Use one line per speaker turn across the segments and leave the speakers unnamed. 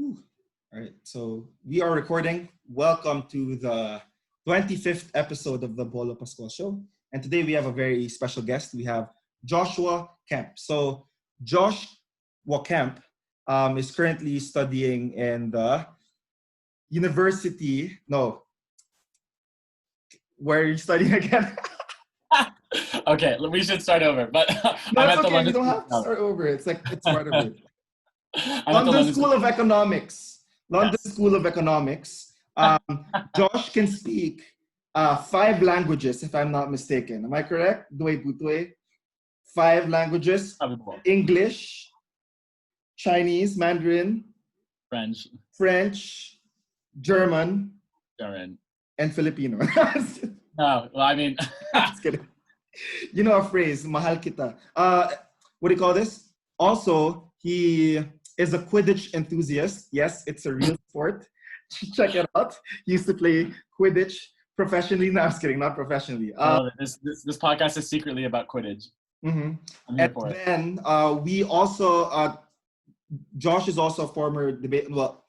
Whew. All right, so we are recording. Welcome to the 25th episode of the Bolo Pascual show. And today we have a very special guest. We have Joshua Kemp. So Joshua Kemp is currently studying in the university. No, where are you studying again?
Okay, we should start over. But
No,
I'm
it's
at the
okay. You
London.
don't have to start over. It's part of it.
I'm at the
London
London
School of Economics. London
Yes.
School of Economics. Josh can speak 5 languages, if I'm not mistaken. Am I correct? Due Putue. 5 languages: English, Chinese, Mandarin, French, German, and Filipino.
No, well, I mean,
Just kidding. You know a phrase, mahal kita. What do you call this? Also, he is a Quidditch enthusiast. Yes, it's a real sport. Check it out. He used to play Quidditch professionally. No, I'm just kidding, not professionally.
this podcast is secretly about Quidditch.
Mm-hmm.
I'm here
And
for it.
then we also, Josh is also a former debate. Well,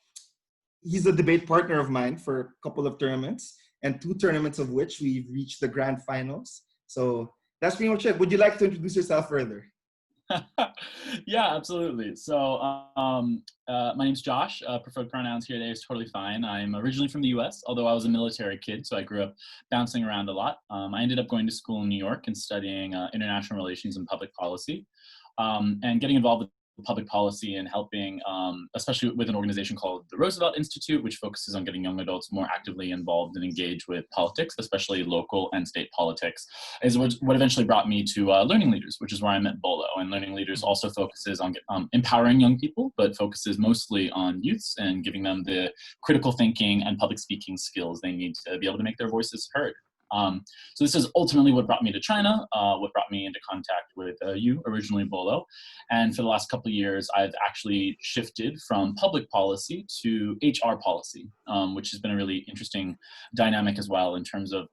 he's a debate partner of mine for a couple of tournaments, and 2 tournaments of which we've reached the grand finals. So that's pretty much it. Would you like to introduce yourself further?
Yeah, absolutely. So my name's Josh. Preferred pronouns here today is totally fine. I'm originally from the US, although I was a military kid, so I grew up bouncing around a lot. I ended up going to school in New York and studying international relations and public policy, and getting involved with public policy and helping, especially with an organization called the Roosevelt Institute, which focuses on getting young adults more actively involved and engaged with politics, especially local and state politics, is what eventually brought me to Learning Leaders, which is where I met Bolo. And Learning Leaders also focuses on empowering young people, but focuses mostly on youths and giving them the critical thinking and public speaking skills they need to be able to make their voices heard. So this is ultimately what brought me to China, what brought me into contact with you, originally Bolo. And for the last couple of years, I've actually shifted from public policy to HR policy, which has been a really interesting dynamic as well in terms of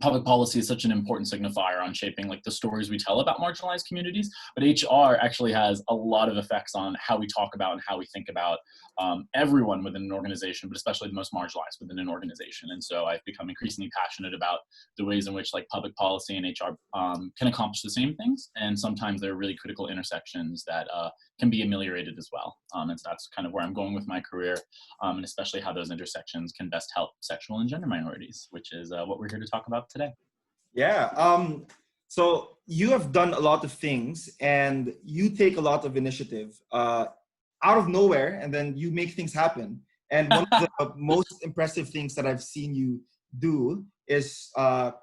public policy is such an important signifier on shaping like the stories we tell about marginalized communities, but HR actually has a lot of effects on how we talk about and how we think about everyone within an organization, but especially the most marginalized within an organization. And so I've become increasingly passionate about the ways in which like public policy and HR can accomplish the same things. And sometimes there are really critical intersections that can be ameliorated as well. And so that's kind of where I'm going with my career, and especially how those intersections can best help sexual and gender minorities, which is what we're here to talk about today.
Yeah. So you have done a lot of things and you take a lot of initiative out of nowhere, and then you make things happen. And one of the most impressive things that I've seen you do is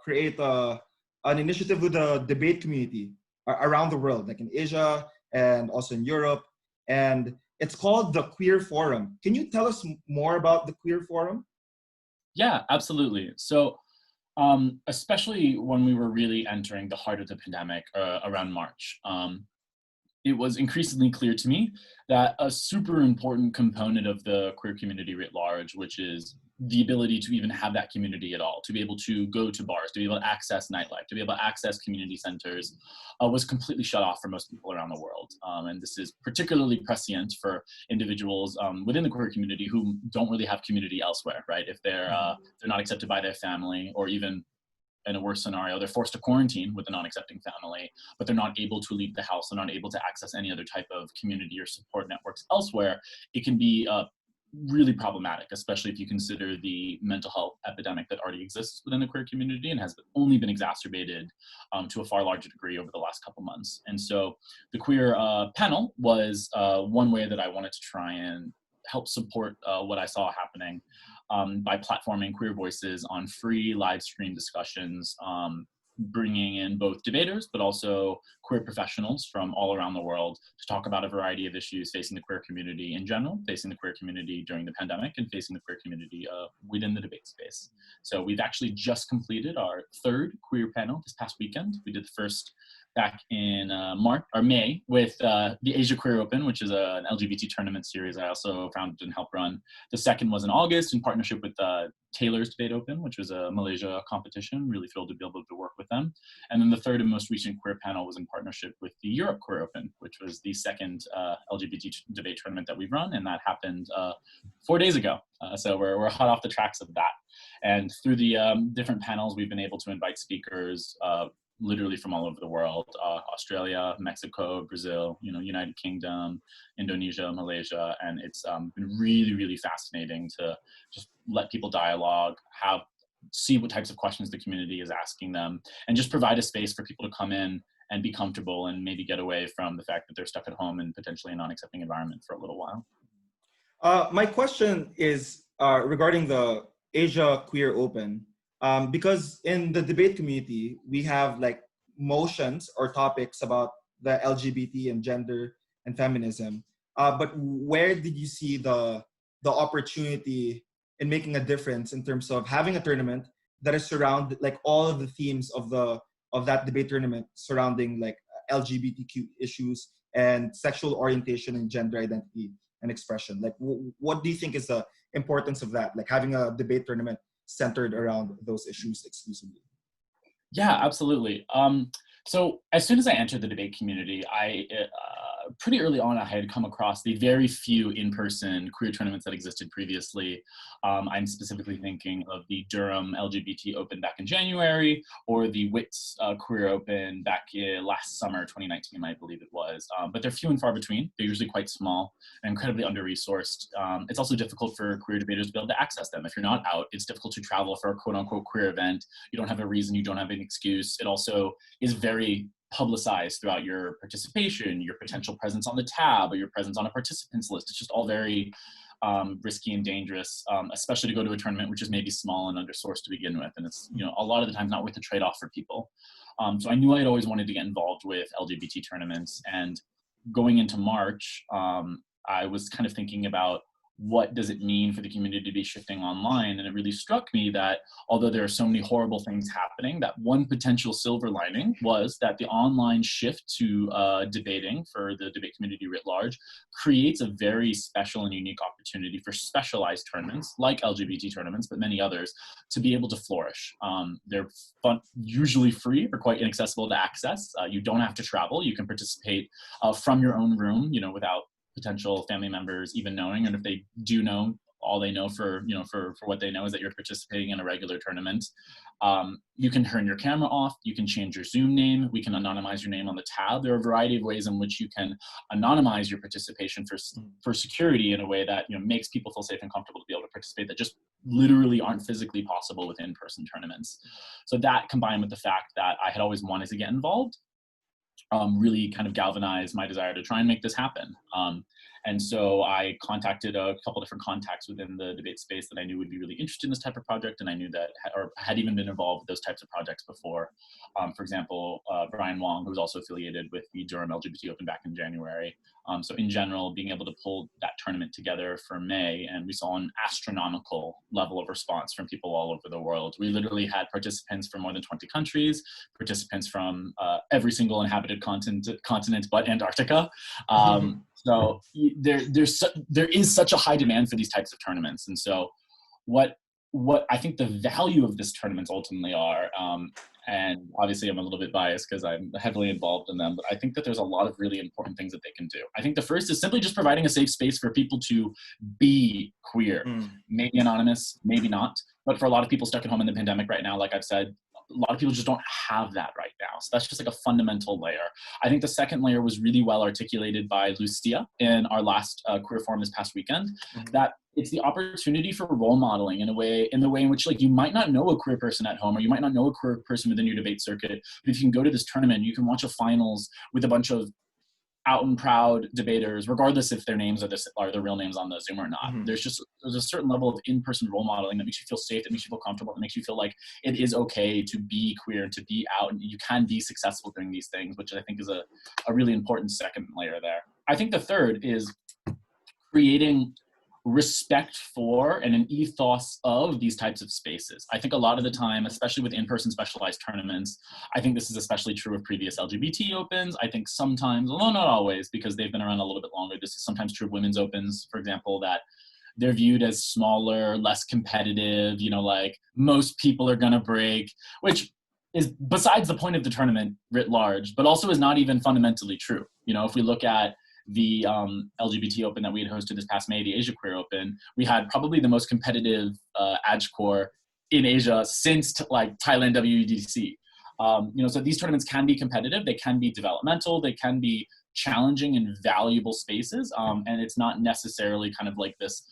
create an initiative with the debate community around the world, like in Asia and also in Europe. And it's called the Queer Forum. Can you tell us more about the Queer Forum?
Yeah, absolutely. So especially when we were really entering the heart of the pandemic around March, it was increasingly clear to me that a super important component of the queer community writ large, which is the ability to even have that community at all, to be able to go to bars, to be able to access nightlife, to be able to access community centers, was completely shut off for most people around the world. And this is particularly prescient for individuals within the queer community who don't really have community elsewhere, right? If they're not accepted by their family, or even in a worse scenario, they're forced to quarantine with a non-accepting family, but they're not able to leave the house, they're not able to access any other type of community or support networks elsewhere. It can be really problematic, especially if you consider the mental health epidemic that already exists within the queer community and has only been exacerbated to a far larger degree over the last couple months. And so the queer panel was one way that I wanted to try and help support what I saw happening by platforming queer voices on free live stream discussions, bringing in both debaters, but also queer professionals from all around the world to talk about a variety of issues facing the queer community in general, facing the queer community during the pandemic, and facing the queer community within the debate space. So we've actually just completed our 3rd queer panel this past weekend. We did the first back in March or May with the Asia Queer Open, which is an LGBT tournament series I also founded and helped run. The second was in August in partnership with Taylor's Debate Open, which was a Malaysia competition. Really thrilled to be able to work with them. And then the third and most recent queer panel was in partnership with the Europe Queer Open, which was the second LGBT debate tournament that we've run, and that happened 4 days ago. So we're hot off the tracks of that. And through the different panels, we've been able to invite speakers literally from all over the world, Australia, Mexico, Brazil, United Kingdom, Indonesia, Malaysia. And it's been really, really fascinating to just let people dialogue, see what types of questions the community is asking them, and just provide a space for people to come in and be comfortable and maybe get away from the fact that they're stuck at home in potentially a non-accepting environment for a little while.
My question is regarding the Asia Queer Open. Because in the debate community, we have like motions or topics about the LGBT and gender and feminism. But where did you see the opportunity in making a difference in terms of having a tournament that is surrounded like all of the themes of that debate tournament surrounding like LGBTQ issues and sexual orientation and gender identity and expression? Like, what do you think is the importance of that? Like having a debate tournament centered around those issues exclusively?
Yeah, absolutely. So as soon as I entered the debate community, I pretty early on, I had come across the very few in-person queer tournaments that existed previously. I'm specifically thinking of the Durham LGBT Open back in January, or the WITS Queer Open back last summer, 2019, I believe it was. But they're few and far between. They're usually quite small and incredibly under-resourced. It's also difficult for queer debaters to be able to access them. If you're not out, it's difficult to travel for a quote-unquote queer event. You don't have a reason, you don't have an excuse. It also is very publicized throughout your participation, your potential presence on the tab, or your presence on a participants list. It's just all very risky and dangerous, especially to go to a tournament which is maybe small and undersourced to begin with. And it's, a lot of the times not worth the trade-off for people. So I knew I'd always wanted to get involved with LGBT tournaments. And going into March, I was kind of thinking about what does it mean for the community to be shifting online? And it really struck me that although there are so many horrible things happening, that one potential silver lining was that the online shift to debating for the debate community writ large creates a very special and unique opportunity for specialized tournaments like LGBT tournaments, but many others, to be able to flourish. They're usually free or quite inaccessible to access. You don't have to travel. You can participate from your own room, without potential family members even knowing, and if they do know, all they know for what they know is that you're participating in a regular tournament. You can turn your camera off, you can change your Zoom name, we can anonymize your name on the tab. There are a variety of ways in which you can anonymize your participation for security in a way that makes people feel safe and comfortable to be able to participate, that just literally aren't physically possible with in-person tournaments. So that, combined with the fact that I had always wanted to get involved, really kind of galvanized my desire to try and make this happen. And so I contacted a couple different contacts within the debate space that I knew would be really interested in this type of project, and I knew that, or had even been involved with those types of projects before. For example, Brian Wong, who was also affiliated with the Durham LGBT Open back in January. So in general, being able to pull that tournament together for May, and we saw an astronomical level of response from people all over the world. We literally had participants from more than 20 countries, participants from every single inhabited continent but Antarctica. So there is such a high demand for these types of tournaments. And so what I think the value of this tournaments ultimately are, and obviously I'm a little bit biased because I'm heavily involved in them, but I think that there's a lot of really important things that they can do. I think the first is simply just providing a safe space for people to be queer, maybe anonymous, maybe not. But for a lot of people stuck at home in the pandemic right now, like I've said, a lot of people just don't have that right now. So that's just like a fundamental layer. I think the second layer was really well articulated by Lucia in our last queer forum this past weekend, that it's the opportunity for role modeling in the way in which, like, you might not know a queer person at home, or you might not know a queer person within your debate circuit, but if you can go to this tournament, you can watch a finals with a bunch of out and proud debaters, regardless if their names are the real names on the Zoom or not. There's a certain level of in-person role modeling that makes you feel safe, that makes you feel comfortable, that makes you feel like it is okay to be queer, to be out, and you can be successful doing these things, which I think is a really important second layer there. I think the third is creating respect for and an ethos of these types of spaces. I think a lot of the time, especially with in-person specialized tournaments, I think this is especially true of previous LGBT opens. I think sometimes, although not always, because they've been around a little bit longer, this is sometimes true of women's opens, for example, that they're viewed as smaller, less competitive, you know, like most people are gonna break, which is besides the point of the tournament writ large, but also is not even fundamentally true. You know, if we look at the LGBT Open that we had hosted this past May, the Asia Queer Open, we had probably the most competitive AdgeCore in Asia since like Thailand WEDC. You know, so these tournaments can be competitive, they can be developmental, they can be challenging and valuable spaces, and it's not necessarily kind of like this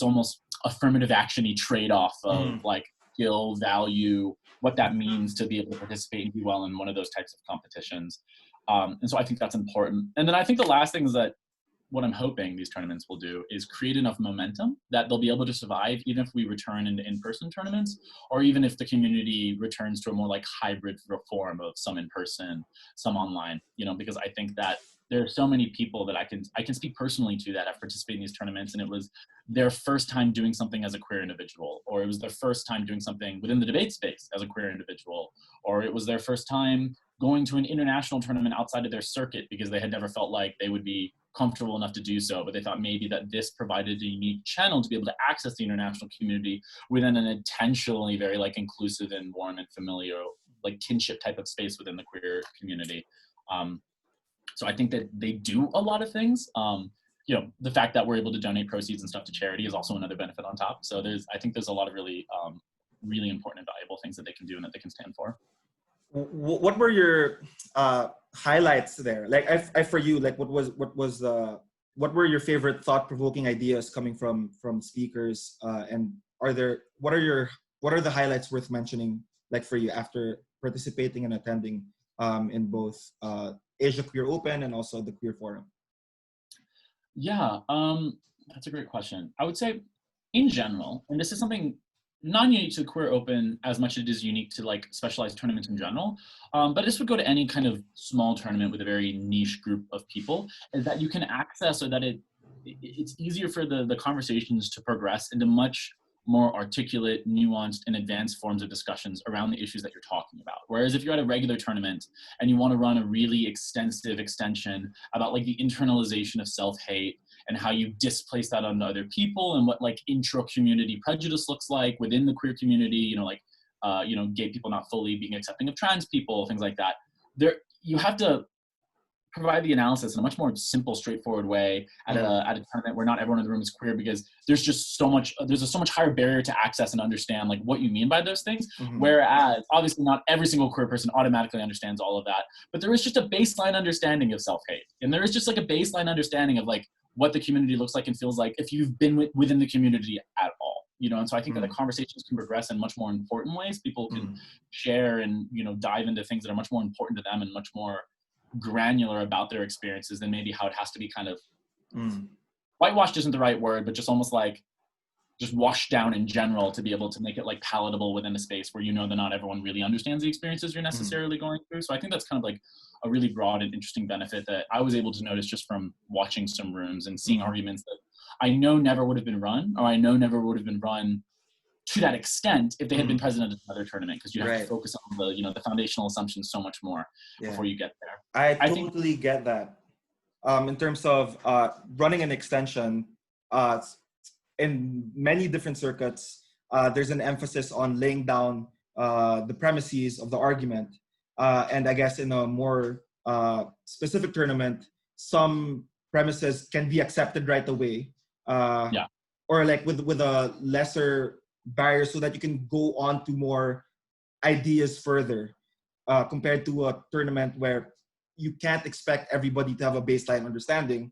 almost affirmative action-y trade-off of like skill, value, what that means to be able to participate and do well in one of those types of competitions. And so I think that's important. And then I think the last thing is that what I'm hoping these tournaments will do is create enough momentum that they'll be able to survive even if we return into in-person tournaments, or even if the community returns to a more like hybrid form of some in-person, some online, you know, because I think that there are so many people that I can speak personally to that have participated in these tournaments, and it was their first time doing something as a queer individual, or it was their first time doing something within the debate space as a queer individual, or it was their first time going to an international tournament outside of their circuit because they had never felt like they would be comfortable enough to do so, but they thought maybe that this provided a unique channel to be able to access the international community within an intentionally very like inclusive and warm and familiar like kinship type of space within the queer community. So I think that they do a lot of things. You know, the fact that we're able to donate proceeds and stuff to charity is also another benefit on top. So I think there's a lot of really, really important and valuable things that they can do and that they can stand for.
What were your highlights there? Like, for you, like, what what were your favorite thought-provoking ideas coming from speakers? And what are the highlights worth mentioning, like for you after participating and attending in both Asia Queer Open and also the Queer Forum?
Yeah, that's a great question. I would say in general, and this is something non-unique to the Queer Open as much as it is unique to like specialized tournaments in general, but this would go to any kind of small tournament with a very niche group of people, is that you can access, or that it's easier for the conversations to progress into much more articulate, nuanced, and advanced forms of discussions around the issues that you're talking about. Whereas if you're at a regular tournament and you want to run a really extensive extension about like the internalization of self-hate and how you displace that onto other people and what like intra-community prejudice looks like within the queer community, you know, like, you know, gay people not fully being accepting of trans people, things like that. You have to provide the analysis in a much more simple, straightforward way at a tournament where not everyone in the room is queer, because there's just so much higher barrier to access and understand like what you mean by those things. Whereas obviously not every single queer person automatically understands all of that, but there is just a baseline understanding of self-hate. And there is just like a baseline understanding of like what the community looks like and feels like if you've been within the community at all, you know? And so I think that the conversations can progress in much more important ways. People can share and, you know, dive into things that are much more important to them and much more granular about their experiences than maybe how it has to be kind of whitewashed isn't the right word, but just almost like just washed down in general to be able to make it like palatable within a space where you know that not everyone really understands the experiences you're necessarily going through. So I think that's kind of like a really broad and interesting benefit that I was able to notice just from watching some rooms and seeing arguments that I know never would have been run, or I know never would have been run to that extent if they had been present at another tournament, because you have to focus on the, you know, the foundational assumptions so much more before you get there.
I totally get that. In terms of running an extension, in many different circuits, there's an emphasis on laying down the premises of the argument. And I guess in a more specific tournament, some premises can be accepted right away. Or like with a lesser barrier, so that you can go on to more ideas further, compared to a tournament where you can't expect everybody to have a baseline understanding.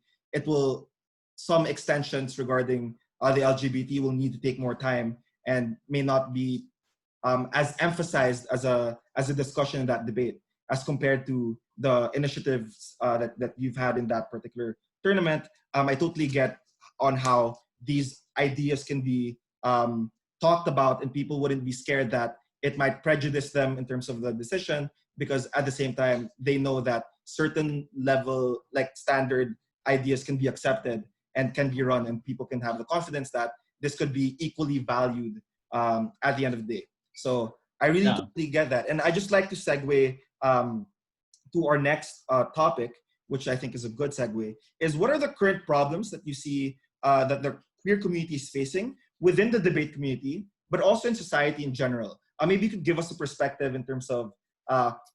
Some extensions regarding the LGBT will need to take more time and may not be as emphasized as a discussion in that debate as compared to the initiatives that you've had in that particular tournament. I totally get on how these ideas can be talked about, and people wouldn't be scared that it might prejudice them in terms of the decision, because at the same time they know that certain level, like standard ideas, can be accepted, and can be run, and people can have the confidence that this could be equally valued at the end of the day. So I really
Yeah.
totally get that. And I just like to segue to our next topic, which I think is a good segue, is what are the current problems that you see that the queer community is facing within the debate community, but also in society in general? Maybe you could give us a perspective in terms of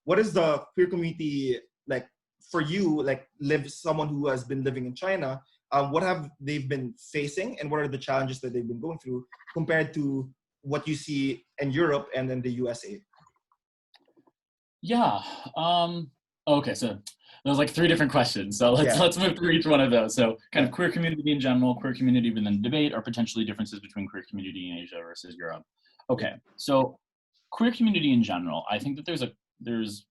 what is the queer community like for you, like someone who has been living in China, what have they been facing and what are the challenges that they've been going through compared to what you see in Europe and in the USA?
Yeah. Okay. So there's like three different questions. So
Yeah.
let's move through each one of those. So kind of queer community in general, queer community within debate, or potentially differences between queer community in Asia versus Europe. Okay. So queer community in general, I think that there's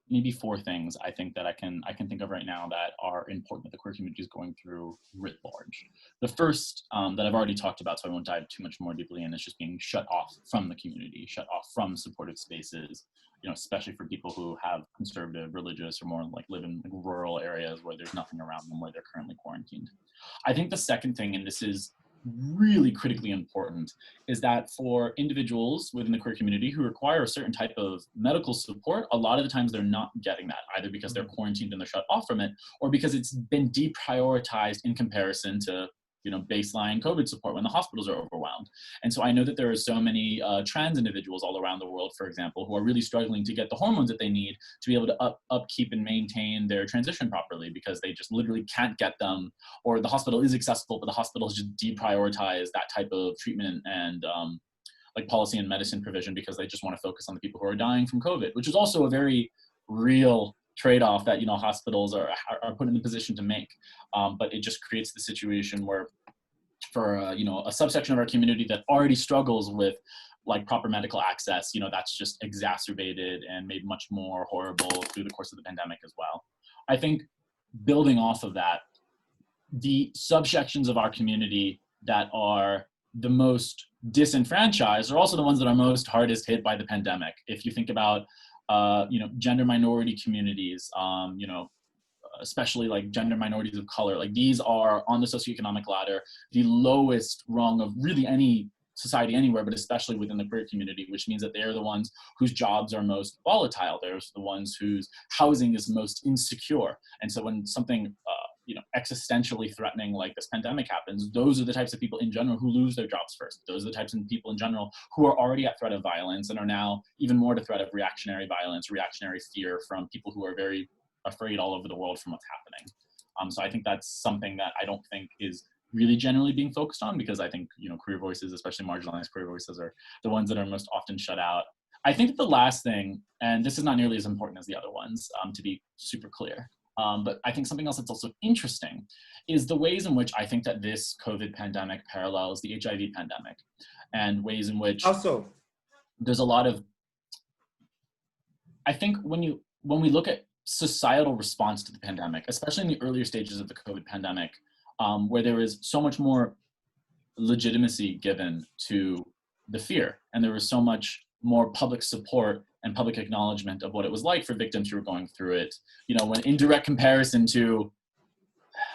maybe four things I think that I can think of right now that are important that the queer community is going through writ large. The first that I've already talked about, so I won't dive too much more deeply in, is just being shut off from the community, shut off from supportive spaces, especially for people who have conservative, religious, or more like live in like rural areas where there's nothing around them, where they're currently quarantined. I think the second thing, and this is really critically important, is that for individuals within the queer community who require a certain type of medical support, a lot of the times they're not getting that, either because they're quarantined and they're shut off from it, or because it's been deprioritized in comparison to baseline COVID support when the hospitals are overwhelmed. And so I know that there are so many trans individuals all around the world, for example, who are really struggling to get the hormones that they need to be able to upkeep and maintain their transition properly, because they just literally can't get them, or the hospital is accessible, but the hospital has just deprioritized that type of treatment and like policy and medicine provision, because they just want to focus on the people who are dying from COVID, which is also a very real trade-off that hospitals are put in the position to make, but it just creates the situation where for a subsection of our community that already struggles with like proper medical access, that's just exacerbated and made much more horrible through the course of the pandemic as well. I think building off of that, the subsections of our community that are the most disenfranchised are also the ones that are most hardest hit by the pandemic. If you think about gender minority communities, especially like gender minorities of color, like these are on the socioeconomic ladder, the lowest rung of really any society anywhere, but especially within the queer community, which means that they're the ones whose jobs are most volatile. They're the ones whose housing is most insecure. And so when something existentially threatening like this pandemic happens, those are the types of people in general who lose their jobs first. Those are the types of people in general who are already at threat of violence and are now even more to threat of reactionary violence, reactionary fear from people who are very afraid all over the world from what's happening. So I think that's something that I don't think is really generally being focused on, because I think queer voices, especially marginalized queer voices, are the ones that are most often shut out. I think that the last thing, and this is not nearly as important as the other ones, to be super clear, but I think something else that's also interesting is the ways in which I think that this COVID pandemic parallels the HIV pandemic, and ways in which
Also,
there's a lot of, I think when we look at societal response to the pandemic, especially in the earlier stages of the COVID pandemic, where there is so much more legitimacy given to the fear, and there was so much more public support and public acknowledgement of what it was like for victims who were going through it, when in direct comparison to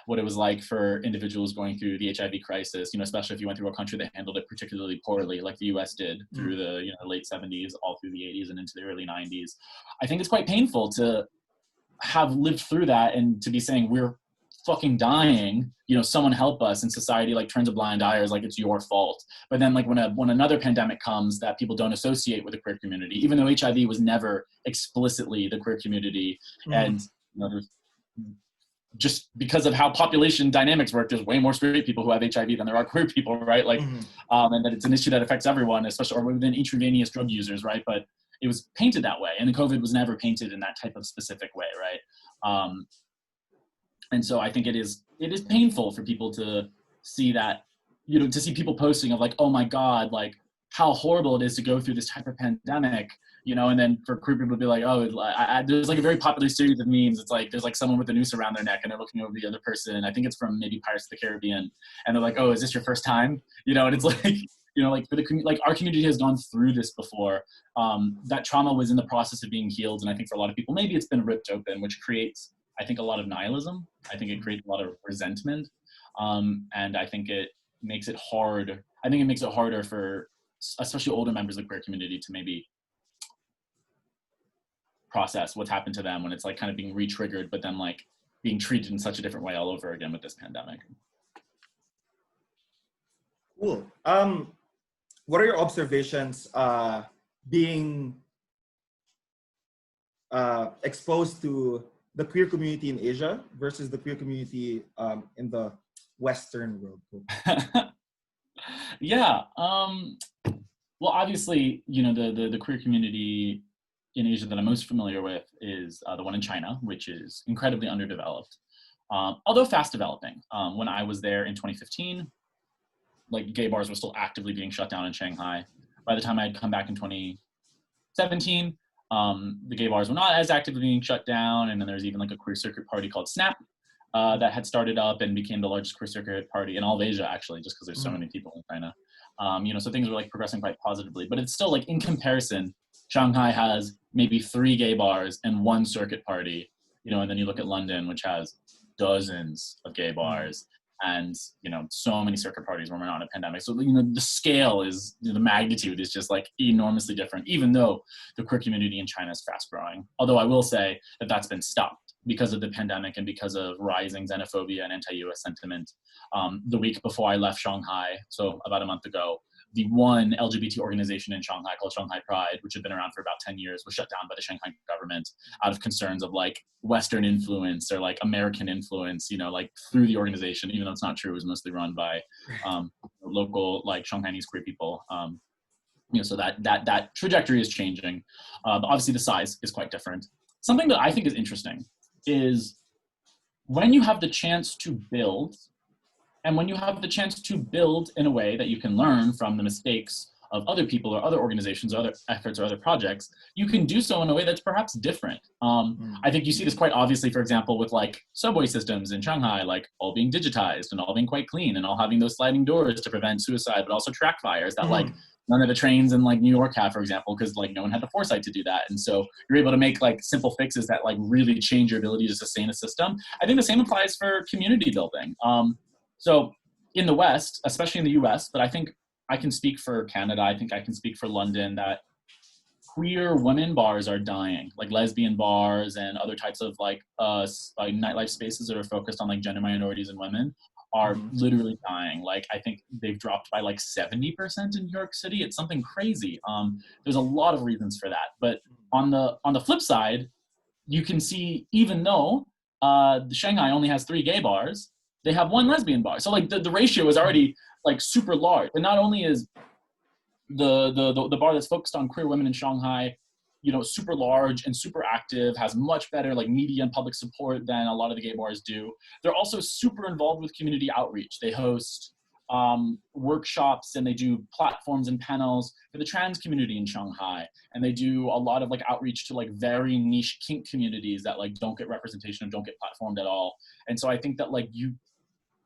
what it was like for individuals going through the HIV crisis, especially if you went through a country that handled it particularly poorly, like the US did through the late 70s, all through the 80s and into the early 90s. I think it's quite painful to have lived through that and to be saying we're fucking dying, someone help us, and society like turns a blind eye, or is like it's your fault. But then like when another pandemic comes that people don't associate with the queer community, even though HIV was never explicitly the queer community, and there's just because of how population dynamics work, there's way more straight people who have HIV than there are queer people, right? Like, and that it's an issue that affects everyone, especially or within intravenous drug users, right? But it was painted that way, and the COVID was never painted in that type of specific way, right? And so I think it is painful for people to see that, to see people posting of like, oh my God, like how horrible it is to go through this type of pandemic, and then for queer people to be like, oh, there's like a very popular series of memes. It's like, there's like someone with a noose around their neck and they're looking over the other person. I think it's from maybe Pirates of the Caribbean. And they're like, oh, is this your first time? And it's like, like for like our community has gone through this before. That trauma was in the process of being healed. And I think for a lot of people, maybe it's been ripped open, which creates, I think, a lot of nihilism. I think it creates a lot of resentment. And I think it makes it hard. I think it makes it harder for especially older members of the queer community to maybe process what's happened to them when it's like kind of being re-triggered, but then like being treated in such a different way all over again with this pandemic.
Cool. What are your observations being exposed to the queer community in Asia versus the queer community in the Western world?
Yeah. Well, obviously, you know, the queer community in Asia that I'm most familiar with is the one in China, which is incredibly underdeveloped, although fast developing. When I was there in 2015, like gay bars were still actively being shut down in Shanghai. By the time I had come back in 2017, the gay bars were not as actively being shut down. And then there's even like a queer circuit party called Snap that had started up and became the largest queer circuit party in all of Asia, actually, just because there's so many people in China. You know, so things were like progressing quite positively, but it's still like in comparison, Shanghai has maybe 3 gay bars and 1 circuit party, you know, and then you look at London, which has dozens of gay bars and, you know, so many circuit parties when we're not in a pandemic. So, you know, the scale is, you know, the magnitude is just like enormously different, even though the queer community in China is fast growing. Although I will say that that's been stopped because of the pandemic and because of rising xenophobia and anti-US sentiment. The week before I left Shanghai, so about a month ago, the one LGBT organization in Shanghai called Shanghai Pride, which had been around for about 10 years, was shut down by the Shanghai government out of concerns of like Western influence or like American influence, you know, like through the organization, even though it's not true, it was mostly run by local like Shanghainese queer people. You know, so that trajectory is changing. But obviously the size is quite different. Something that I think is interesting is when you have the chance to build, and when you have the chance to build in a way that you can learn from the mistakes of other people or other organizations or other efforts or other projects, you can do so in a way that's perhaps different. I think you see this quite obviously, for example, with like subway systems in Shanghai, like all being digitized and all being quite clean and all having those sliding doors to prevent suicide, but also track fires that like none of the trains in like New York have, for example, because like no one had the foresight to do that. And so you're able to make like simple fixes that like really change your ability to sustain a system. I think the same applies for community building. So in the West, especially in the US, but I think I can speak for Canada, I think I can speak for London, that queer women bars are dying, like lesbian bars and other types of like nightlife spaces that are focused on like gender minorities and women are literally dying. Like I think they've dropped by like 70% in New York City. It's something crazy. There's a lot of reasons for that. But on the flip side, you can see even though Shanghai only has 3 gay bars, they have 1 lesbian bar. So like the ratio is already like super large. And not only is the bar that's focused on queer women in Shanghai, you know, super large and super active, has much better like media and public support than a lot of the gay bars do. They're also super involved with community outreach. They host workshops and they do platforms and panels for the trans community in Shanghai. And they do a lot of like outreach to like very niche kink communities that like don't get representation and don't get platformed at all. And so I think that like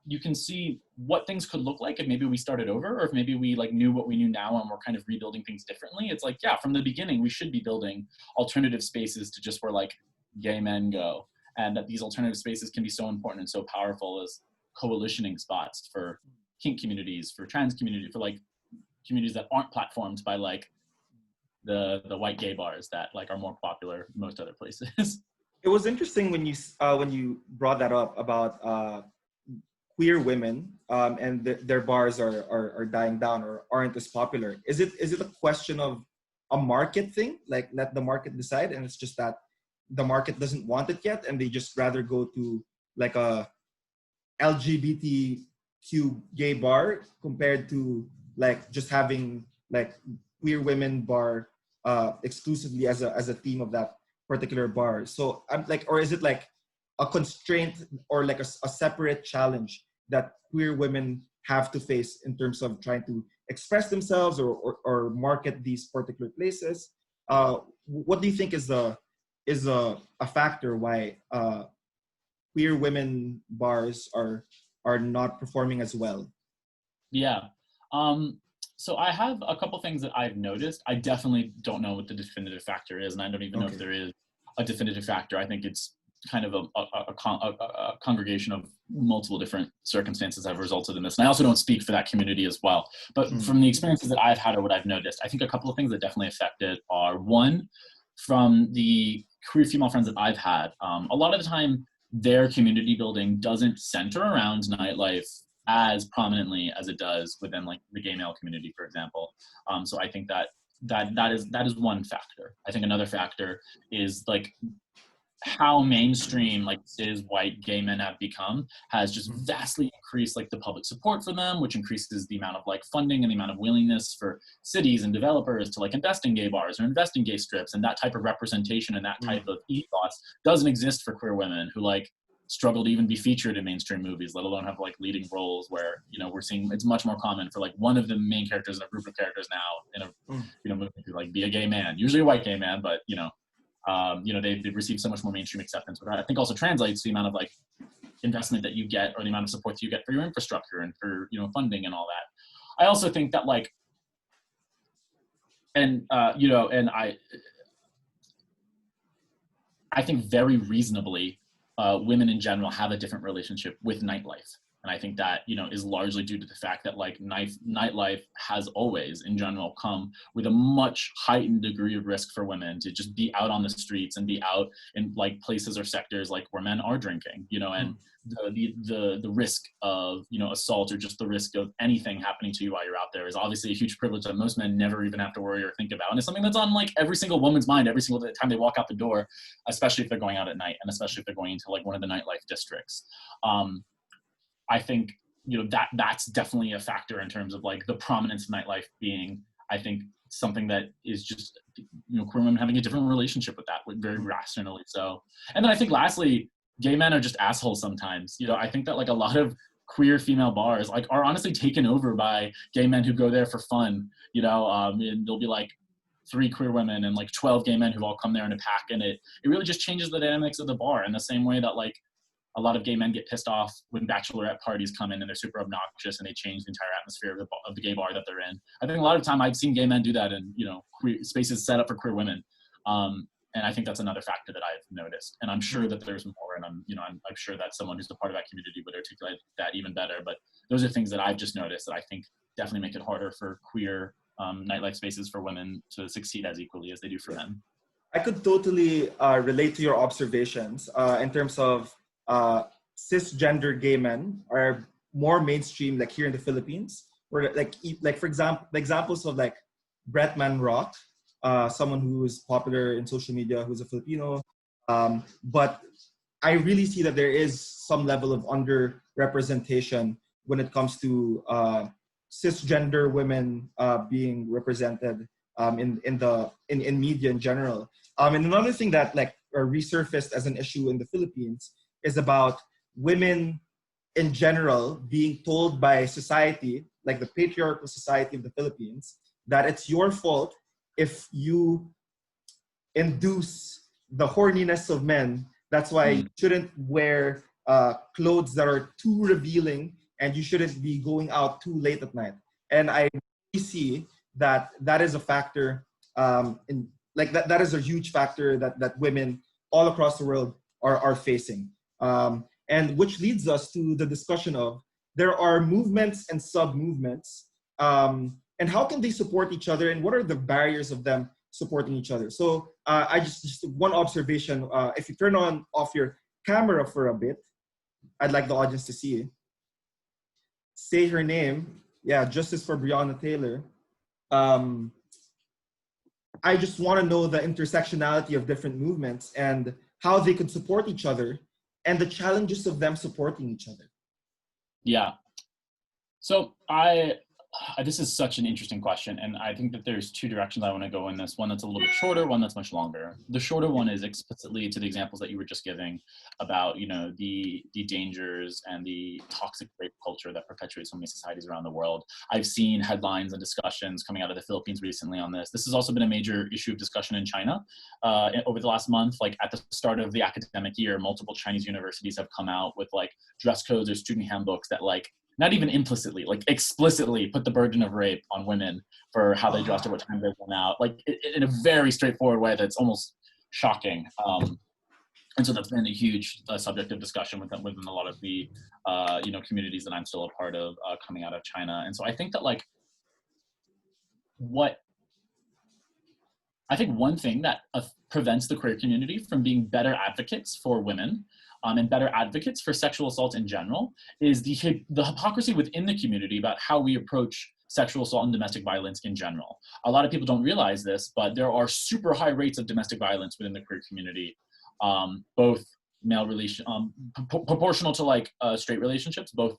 you can see what things could look like if maybe we started over, or if maybe we like knew what we knew now and we're kind of rebuilding things differently. It's like, yeah, from the beginning, we should be building alternative spaces to just where like gay men go. And that these alternative spaces can be so important and so powerful as coalitioning spots for kink communities, for trans community, for like communities that aren't platformed by like the white gay bars that like are more popular in most other places.
It was interesting when you brought that up about queer women and their bars are dying down or aren't as popular. Is it a question of a market thing, like let the market decide, and it's just that the market doesn't want it yet and they just rather go to like a LGBTQ gay bar compared to like just having like queer women bar exclusively as a theme of that particular bar? So I'm like, or is it like a constraint or like a separate challenge that queer women have to face in terms of trying to express themselves or market these particular places? What do you think is a factor why queer women bars are not performing as well?
Yeah. So I have a couple things that I've noticed. I definitely don't know what the definitive factor is, and I don't even know if there is a definitive factor. I think it's kind of a congregation of multiple different circumstances have resulted in this. And I also don't speak for that community as well. But from the experiences that I've had or what I've noticed, I think a couple of things that definitely affected are, one, from the queer female friends that I've had, a lot of the time their community building doesn't center around nightlife as prominently as it does within like the gay male community, for example. So I think that is one factor. I think another factor is like how mainstream like cis white gay men have become has just vastly increased like the public support for them, which increases the amount of like funding and the amount of willingness for cities and developers to like invest in gay bars or invest in gay strips, and that type of representation and that type of ethos doesn't exist for queer women who like struggle to even be featured in mainstream movies, let alone have like leading roles, where, you know, we're seeing it's much more common for like one of the main characters in a group of characters now in a movie to like be a gay man, usually a white gay man, but they've received so much more mainstream acceptance. But I think also translates to the amount of like investment that you get, or the amount of support that you get for your infrastructure and for, you know, funding and all that. I also think that like, I think very reasonably, women in general have a different relationship with nightlife. And I think that, you know, is largely due to the fact that like nightlife has always in general come with a much heightened degree of risk for women to just be out on the streets and be out in like places or sectors like where men are drinking, you know, and the risk of, you know, assault or just the risk of anything happening to you while you're out there is obviously a huge privilege that most men never even have to worry or think about. And it's something that's on like every single woman's mind every single time they walk out the door, especially if they're going out at night, and especially if they're going into like one of the nightlife districts. I think, you know, that's definitely a factor in terms of like the prominence of nightlife being, I think, something that is just, you know, queer women having a different relationship with that, very rationally so. And then I think lastly, gay men are just assholes sometimes. You know, I think that like a lot of queer female bars like are honestly taken over by gay men who go there for fun, you know, and there'll be like 3 queer women and like 12 gay men who all come there in a pack, and it really just changes the dynamics of the bar in the same way that like a lot of gay men get pissed off when bachelorette parties come in and they're super obnoxious and they change the entire atmosphere of the gay bar that they're in. I think a lot of time I've seen gay men do that in, you know, queer spaces set up for queer women. And I think that's another factor that I've noticed. And I'm sure that there's more, and I'm sure that someone who's a part of that community would articulate that even better. But those are things that I've just noticed that I think definitely make it harder for queer nightlife spaces for women to succeed as equally as they do for men.
I could totally relate to your observations in terms of cisgender gay men are more mainstream, like here in the Philippines, where like for example, the examples of like Brett Manrock, someone who is popular in social media, who's a Filipino, but I really see that there is some level of underrepresentation when it comes to cisgender women being represented in media in general. And another thing that like resurfaced as an issue in the Philippines is about women in general being told by society, like the patriarchal society of the Philippines, that it's your fault if you induce the horniness of men. That's why you shouldn't wear clothes that are too revealing, and you shouldn't be going out too late at night. And I really see that is a factor, that is a huge factor that women all across the world are facing. And which leads us to the discussion of there are movements and sub-movements, and how can they support each other, and what are the barriers of them supporting each other? So I just one observation, if you turn off your camera for a bit, I'd like the audience to see it. Say her name. Yeah, Justice for Breonna Taylor. I just want to know the intersectionality of different movements and how they could support each other and the challenges of them supporting each other.
Yeah. So this is such an interesting question, and I think that there's 2 directions I want to go in this. One that's a little bit shorter, one that's much longer. The shorter one is explicitly to the examples that you were just giving about, you know, the dangers and the toxic rape culture that perpetuates so many societies around the world. I've seen headlines and discussions coming out of the Philippines recently on this. This has also been a major issue of discussion in China over the last month. Like at the start of the academic year, multiple Chinese universities have come out with like dress codes or student handbooks that like not even implicitly, like explicitly put the burden of rape on women for how they dressed or what time they went out, like in a very straightforward way that's almost shocking. And so that's been a huge subject of discussion within a lot of the, communities that I'm still a part of coming out of China. And so I think that like one thing that prevents the queer community from being better advocates for women and better advocates for sexual assault in general is the hypocrisy within the community about how we approach sexual assault and domestic violence in general. A lot of people don't realize this, but there are super high rates of domestic violence within the queer community, both male relation, proportional to like straight relationships, both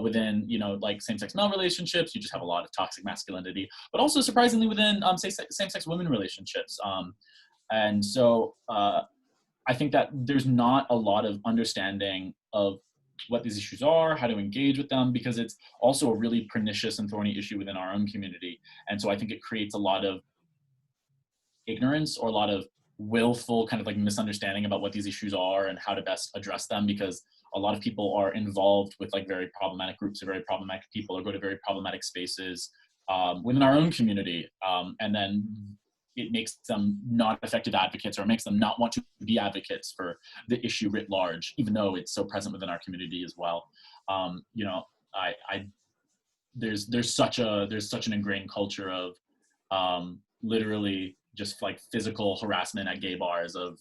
within, like same-sex male relationships. You just have a lot of toxic masculinity, but also surprisingly within same-sex women relationships. And so I think that there's not a lot of understanding of what these issues are, how to engage with them, because it's also a really pernicious and thorny issue within our own community. And so I think it creates a lot of ignorance or a lot of willful kind of like misunderstanding about what these issues are and how to best address them, because a lot of people are involved with like very problematic groups or very problematic people, or go to very problematic spaces within our own community. And then it makes them not effective advocates, or makes them not want to be advocates for the issue writ large, even though it's so present within our community as well. There's such an ingrained culture of literally just like physical harassment at gay bars of,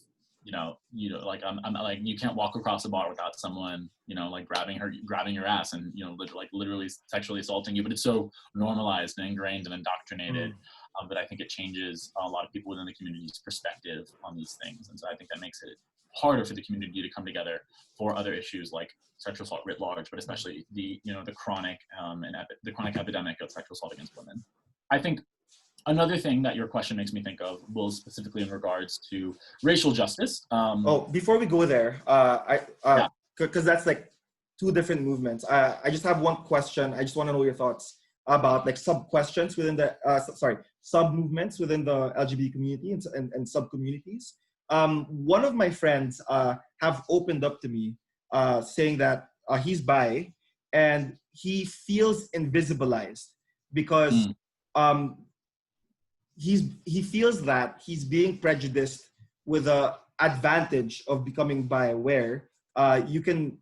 like I'm like, you can't walk across a bar without someone, like grabbing your ass and, like literally sexually assaulting you. But it's so normalized and ingrained and indoctrinated that I think it changes a lot of people within the community's perspective on these things. And so I think that makes it harder for the community to come together for other issues like sexual assault writ large, but especially the chronic epidemic of sexual assault against women. I think another thing that your question makes me think of was specifically in regards to racial justice.
Before we go there, because that's like two different movements. I just have one question. I just want to know your thoughts about like sub-questions within the, sub-movements within the LGBT community and sub-communities. One of my friends have opened up to me saying that he's bi and he feels invisibilized because he feels that he's being prejudiced with the advantage of becoming bi, where you can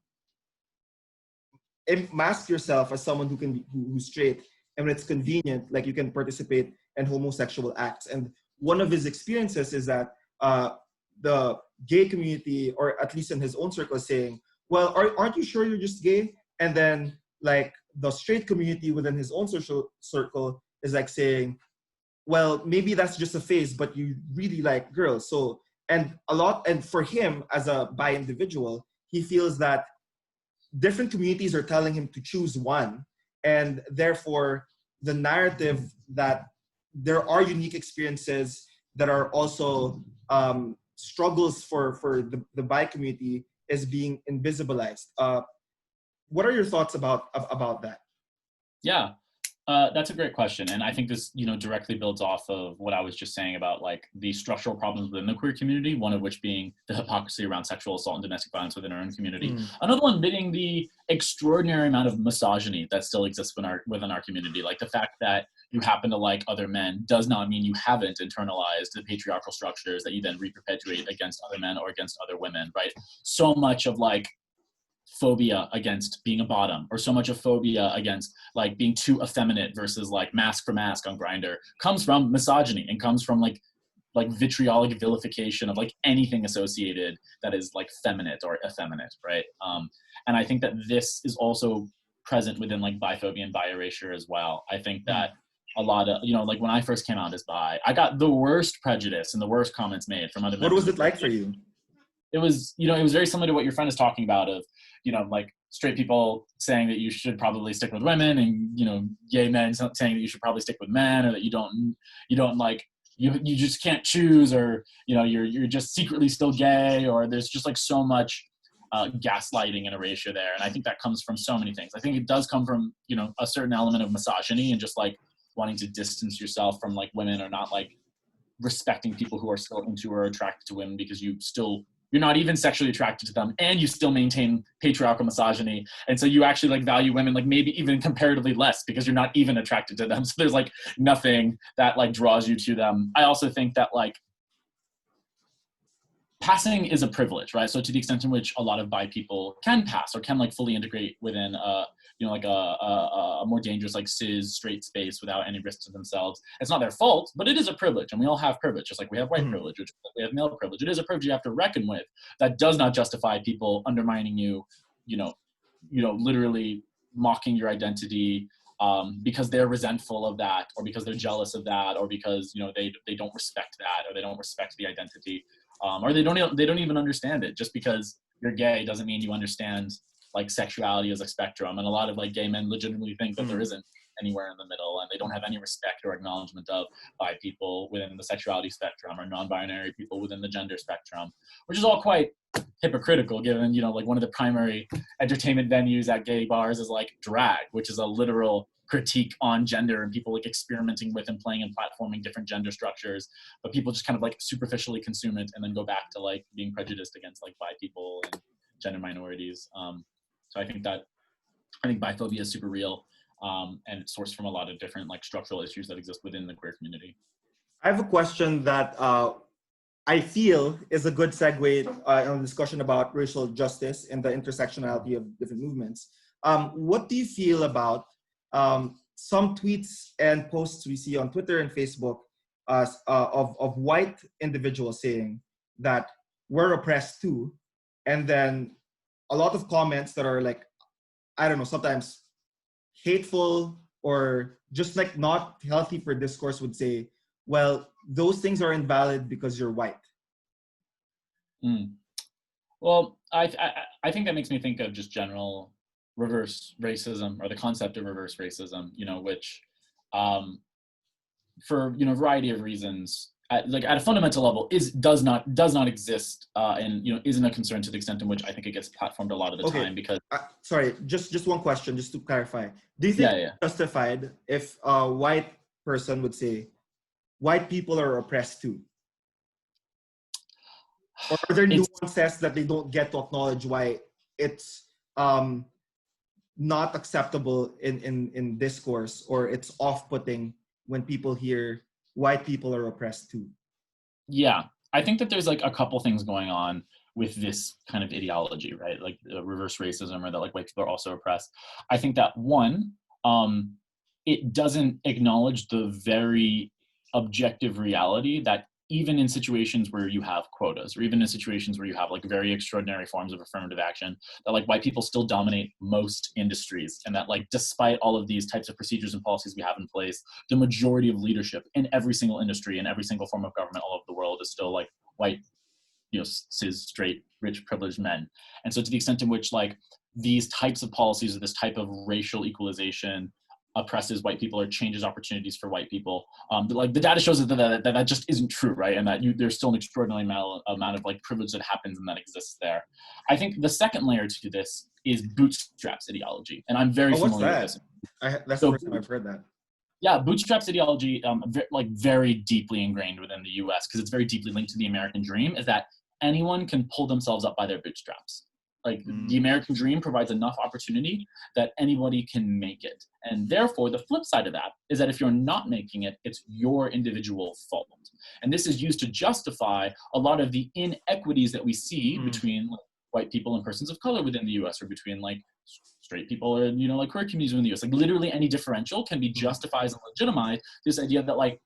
mask yourself as someone who's straight, and when it's convenient, like you can participate in homosexual acts. And one of his experiences is that the gay community, or at least in his own circle, is saying, well, aren't you sure you're just gay? And then like the straight community within his own social circle is like saying, well, maybe that's just a phase, but you really like girls. So, and for him as a bi individual, he feels that different communities are telling him to choose one. And therefore, the narrative that there are unique experiences that are also struggles for the bi community is being invisibilized. What are your thoughts about that?
Yeah. That's a great question. And I think this, directly builds off of what I was just saying about like the structural problems within the queer community, one of which being the hypocrisy around sexual assault and domestic violence within our own community. Another one being the extraordinary amount of misogyny that still exists within our community. Like the fact that you happen to like other men does not mean you haven't internalized the patriarchal structures that you then reperpetuate against other men or against other women, right? So much of like phobia against being a bottom, or so much of phobia against like being too effeminate versus like mask for mask on Grindr, comes from misogyny and comes from like vitriolic vilification of like anything associated that is like feminine or effeminate, right? And I think that this is also present within like biphobia and bi erasure as well. I think that a lot of, like when I first came out as bi, I got the worst prejudice and the worst comments made from other.
What was it like for you?
It was, it was very similar to what your friend is talking about of, like straight people saying that you should probably stick with women, and, gay men saying that you should probably stick with men, or that you don't like, you just can't choose, or, you're just secretly still gay, or there's just like so much gaslighting and erasure there. And I think that comes from so many things. I think it does come from, a certain element of misogyny and just like wanting to distance yourself from like women, or not like respecting people who are still into or attracted to women, because you're not even sexually attracted to them, and you still maintain patriarchal misogyny. And so you actually like value women like maybe even comparatively less because you're not even attracted to them. So there's like nothing that like draws you to them. I also think that like passing is a privilege, right? So to the extent in which a lot of bi people can pass or can like fully integrate within like a more dangerous like cis straight space without any risk to themselves, it's not their fault, but it is a privilege, and we all have privilege, just like we have white privilege, which we have male privilege. It is a privilege you have to reckon with. That does not justify people undermining you, literally mocking your identity, because they're resentful of that, or because they're jealous of that, or because they don't respect that, or they don't respect the identity, or they don't even understand it. Just because you're gay doesn't mean you understand like sexuality as a spectrum. And a lot of like gay men legitimately think that there isn't anywhere in the middle, and they don't have any respect or acknowledgement of bi people within the sexuality spectrum, or non-binary people within the gender spectrum, which is all quite hypocritical, given like one of the primary entertainment venues at gay bars is like drag, which is a literal critique on gender and people like experimenting with and playing and platforming different gender structures, but people just kind of like superficially consume it and then go back to like being prejudiced against like bi people and gender minorities. So I think biphobia is super real, and it's sourced from a lot of different like structural issues that exist within the queer community.
I have a question that I feel is a good segue on a discussion about racial justice and the intersectionality of different movements. What do you feel about some tweets and posts we see on Twitter and Facebook of white individuals saying that we're oppressed too, and then a lot of comments that are like, I don't know, sometimes hateful or just like not healthy for discourse would say, well, those things are invalid because you're white.
Well, I think that makes me think of just general reverse racism, or the concept of reverse racism, which for a variety of reasons, at a fundamental level, does not exist, and isn't a concern to the extent in which I think it gets platformed a lot of the time. Because
sorry, just one question, just to clarify. Do you think it's justified if a white person would say white people are oppressed too? Or are there nuances that they don't get to acknowledge why it's not acceptable in discourse, or it's off-putting when people hear white people are oppressed too?
Yeah, I think that there's like a couple things going on with this kind of ideology, right? Like reverse racism, or that like white people are also oppressed. I think that one, it doesn't acknowledge the very objective reality that even in situations where you have quotas, or even in situations where you have like very extraordinary forms of affirmative action, that like white people still dominate most industries, and that like despite all of these types of procedures and policies we have in place, the majority of leadership in every single industry and every single form of government all over the world is still like white, cis, straight, rich, privileged men. And so to the extent in which like these types of policies, or this type of racial equalization oppresses white people or changes opportunities for white people, like the data shows that just isn't true, right? And that there's still an extraordinary amount of like privilege that happens and that exists there. I think the second layer to this is bootstraps ideology, and I'm very familiar with this.
That's the first time I've heard that.
Yeah, bootstraps ideology, very deeply ingrained within the U.S. because it's very deeply linked to the American dream, is that anyone can pull themselves up by their bootstraps. Like the American dream provides enough opportunity that anybody can make it. And therefore, the flip side of that is that if you're not making it, it's your individual fault. And this is used to justify a lot of the inequities that we see between like, white people and persons of color within the US, or between like straight people or, like queer communities in the US. Like literally any differential can be justified and legitimized. This idea that like,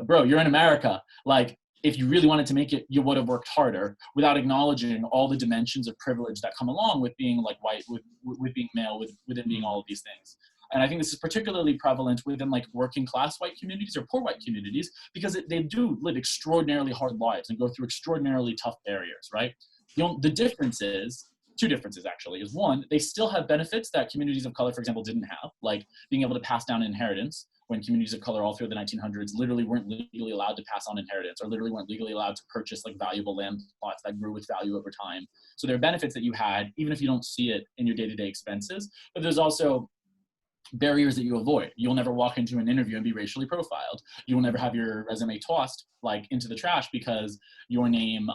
bro, you're in America. Like, if you really wanted to make it, you would have worked harder, without acknowledging all the dimensions of privilege that come along with being like white, with being male, within being all of these things. And I think this is particularly prevalent within like working class white communities or poor white communities, because they do live extraordinarily hard lives and go through extraordinarily tough barriers, right? The difference is, two differences actually, is one, they still have benefits that communities of color, for example, didn't have, like being able to pass down inheritance, when communities of color all through the 1900s literally weren't legally allowed to pass on inheritance, or literally weren't legally allowed to purchase like valuable land plots that grew with value over time. So there are benefits that you had, even if you don't see it in your day-to-day expenses. But there's also barriers that you avoid. You'll never walk into an interview and be racially profiled. You will never have your resume tossed like into the trash because your name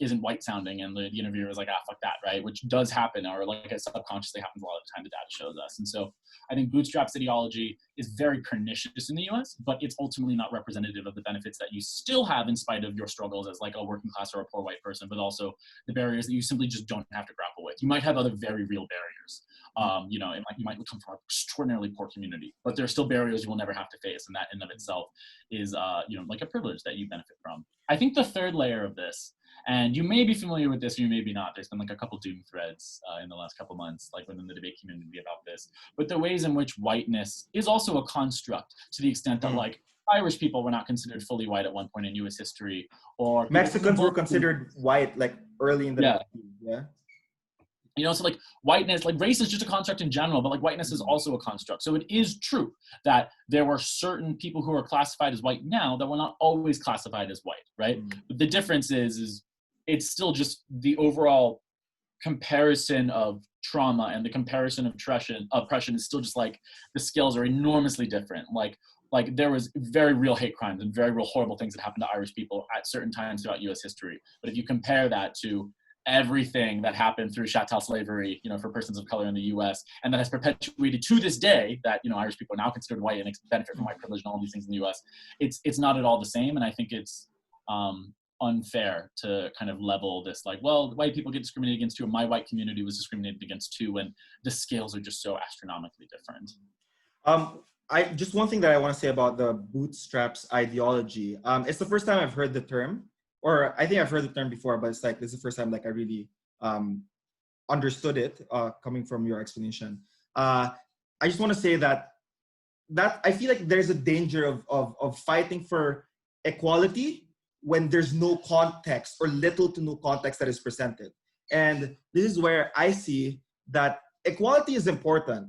isn't white sounding and the interviewer is like, ah, fuck that, right? Which does happen, or like it subconsciously happens a lot of the time, the data shows us. And so I think bootstraps ideology is very pernicious in the US, but it's ultimately not representative of the benefits that you still have in spite of your struggles as like a working class or a poor white person, but also the barriers that you simply just don't have to grapple with. You might have other very real barriers. You know, you might come from an extraordinarily poor community, but there are still barriers you will never have to face, and that in of itself is, you know, like a privilege that you benefit from. I think the third layer of this, and you may be familiar with this, or you may be not. There's been like a couple doom threads in the last couple months, like within the debate community about this, but the ways in which whiteness is also a construct, to the extent that like Irish people were not considered fully white at one point in U.S. history, or
Mexicans were considered white like early in the 90s, yeah.
You know, so like whiteness, like race is just a construct in general, but like whiteness is also a construct. So it is true that there were certain people who are classified as white now that were not always classified as white, right? But the difference is it's still just the overall comparison of trauma and the comparison of oppression is still just like the scales are enormously different. Like there was very real hate crimes and very real horrible things that happened to Irish people at certain times throughout U.S. history. But if you compare that to everything that happened through chattel slavery, you know, for persons of color in the U.S., and that has perpetuated to this day that, you know, Irish people are now considered white and benefit from white privilege and all these things in the U.S. It's not at all the same, and I think it's unfair to kind of level this like, well, white people get discriminated against too, and my white community was discriminated against too, when the scales are just so astronomically different.
Just one thing that I want to say about the bootstraps ideology. It's the first time I've heard the term. Or I think I've heard the term before, but it's like this is the first time like I really understood it coming from your explanation. I just want to say that I feel like there's a danger of fighting for equality when there's no context or little to no context that is presented. And this is where I see that equality is important,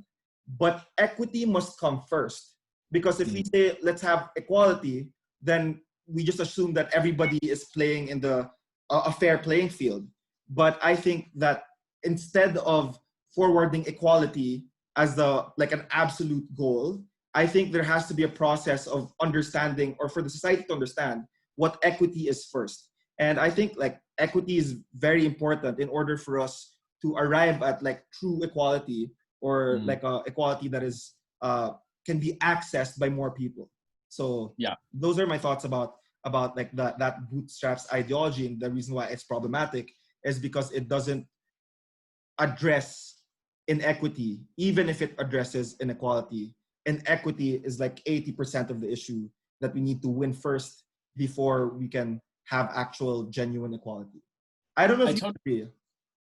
but equity must come first. Because if we say let's have equality, then we just assume that everybody is playing in a fair playing field. But I think that instead of forwarding equality as like an absolute goal, I think there has to be a process of understanding, or for the society to understand what equity is first. And I think like equity is very important in order for us to arrive at like true equality, or like a equality that is can be accessed by more people. So yeah, those are my thoughts about like that bootstraps ideology. And the reason why it's problematic is because it doesn't address inequity, even if it addresses inequality. Inequity is like 80% of the issue that we need to win first before we can have actual genuine equality. I don't know if you agree.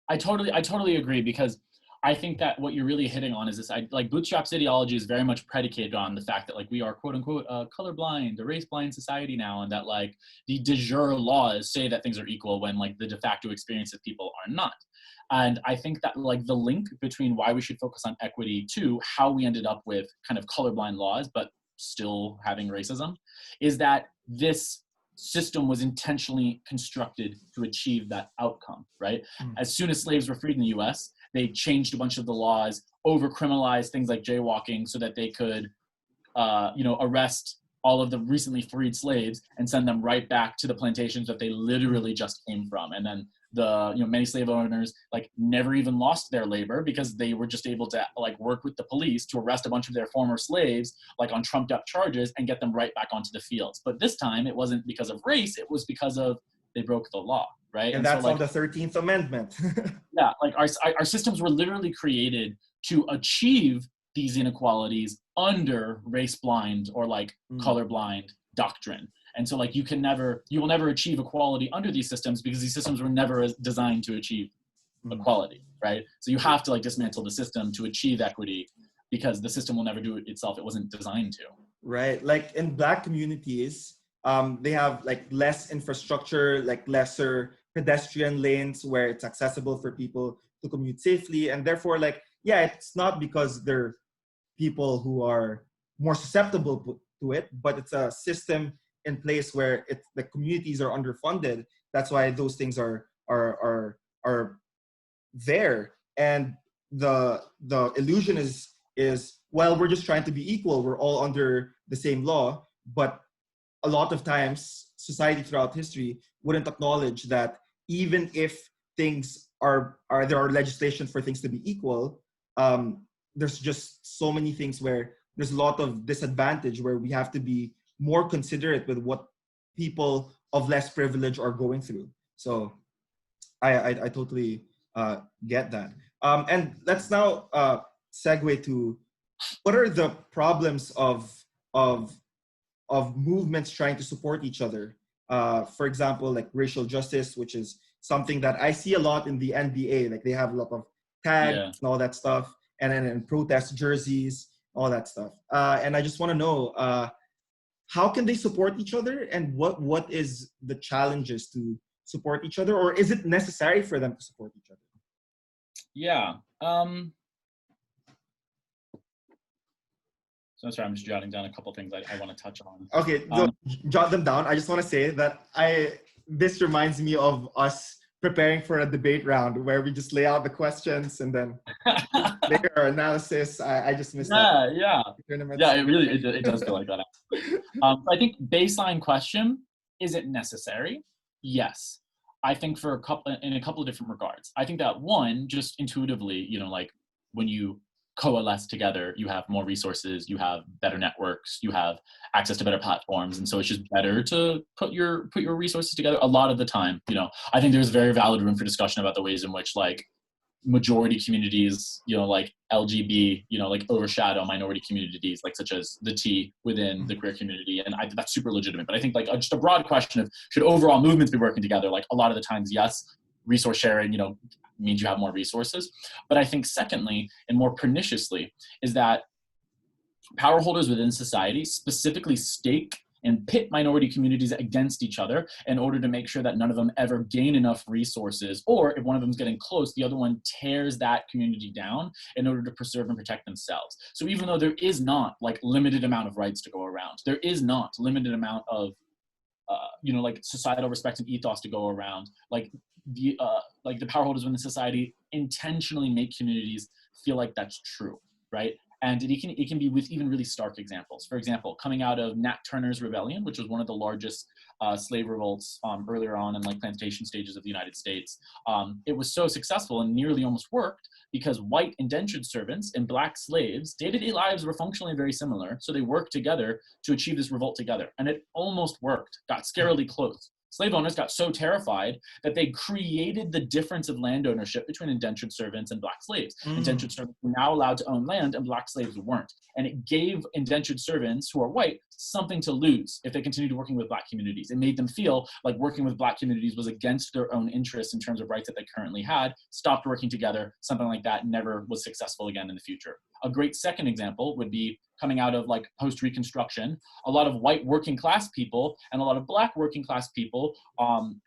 I totally agree, because I think that what you're really hitting on is this, like bootstraps ideology is very much predicated on the fact that like we are quote unquote colorblind, a race blind society now, and that like the de jure laws say that things are equal when like the de facto experience of people are not. And I think that like the link between why we should focus on equity to how we ended up with kind of colorblind laws, but still having racism, is that this system was intentionally constructed to achieve that outcome, right? As soon as slaves were freed in the US, they changed a bunch of the laws, over-criminalized things like jaywalking so that they could, arrest all of the recently freed slaves and send them right back to the plantations that they literally just came from. And then many slave owners like never even lost their labor because they were just able to like work with the police to arrest a bunch of their former slaves like on trumped up charges and get them right back onto the fields. But this time it wasn't because of race, it was because of they broke the law, right?
And that's so, like, on the 13th Amendment.
Yeah, like our systems were literally created to achieve these inequalities under race blind or like color blind doctrine. And so like you will never achieve equality under these systems because these systems were never designed to achieve equality, right? So you have to like dismantle the system to achieve equity because the system will never do it itself. It wasn't designed to.
Right, like in Black communities, they have like less infrastructure, like lesser pedestrian lanes where it's accessible for people to commute safely. And therefore, like, yeah, it's not because they're people who are more susceptible to it, but it's a system in place where the communities are underfunded. That's why those things are there. And the illusion is is, well, we're just trying to be equal. We're all under the same law. But a lot of times, society throughout history wouldn't acknowledge that even if things there are legislation for things to be equal, there's just so many things where there's a lot of disadvantage where we have to be more considerate with what people of less privilege are going through. So I totally get that. And let's now segue to what are the problems of of movements trying to support each other. For example, like racial justice, which is something that I see a lot in the NBA. Like they have a lot of tags and all that stuff, and then in protest jerseys, all that stuff. And I just want to know how can they support each other, and what is the challenges to support each other, or is it necessary for them to support each other?
Yeah. So sorry, I'm just jotting down a couple things I want to touch on.
Okay, jot them down. I just want to say that this reminds me of us preparing for a debate round where we just lay out the questions and then later our analysis. I just missed that.
Yeah. It does feel like that. I think baseline question, is it necessary? Yes. I think in a couple of different regards. I think that one, just intuitively, like when you coalesce together, you have more resources, you have better networks, you have access to better platforms, and so it's just better to put your resources together. A lot of the time, I think there's very valid room for discussion about the ways in which like majority communities, like LGB, like overshadow minority communities, like such as the T within the queer community, and that's super legitimate. But I think like just a broad question of should overall movements be working together? Like a lot of the times, yes, resource sharing, means you have more resources. But I think secondly, and more perniciously, is that power holders within society specifically stake and pit minority communities against each other in order to make sure that none of them ever gain enough resources, or if one of them is getting close, the other one tears that community down in order to preserve and protect themselves. So even though there is not like limited amount of rights to go around, there is not limited amount of like societal respect and ethos to go around, like the power holders within society intentionally make communities feel like that's true, right? And it can be with even really stark examples. For example, coming out of Nat Turner's rebellion, which was one of the largest slave revolts earlier on in like plantation stages of the United States. It was so successful and nearly almost worked because white indentured servants and black slaves, day-to-day lives were functionally very similar. So they worked together to achieve this revolt together. And it almost worked, got scarily close. Slave owners got so terrified that they created the difference of land ownership between indentured servants and black slaves. Indentured servants were now allowed to own land and black slaves weren't. And it gave indentured servants who are white something to lose if they continued working with black communities. It made them feel like working with black communities was against their own interests in terms of rights that they currently had, stopped working together, something like that never was successful again in the future. A great second example would be coming out of like post-Reconstruction. A lot of white working class people and a lot of black working class people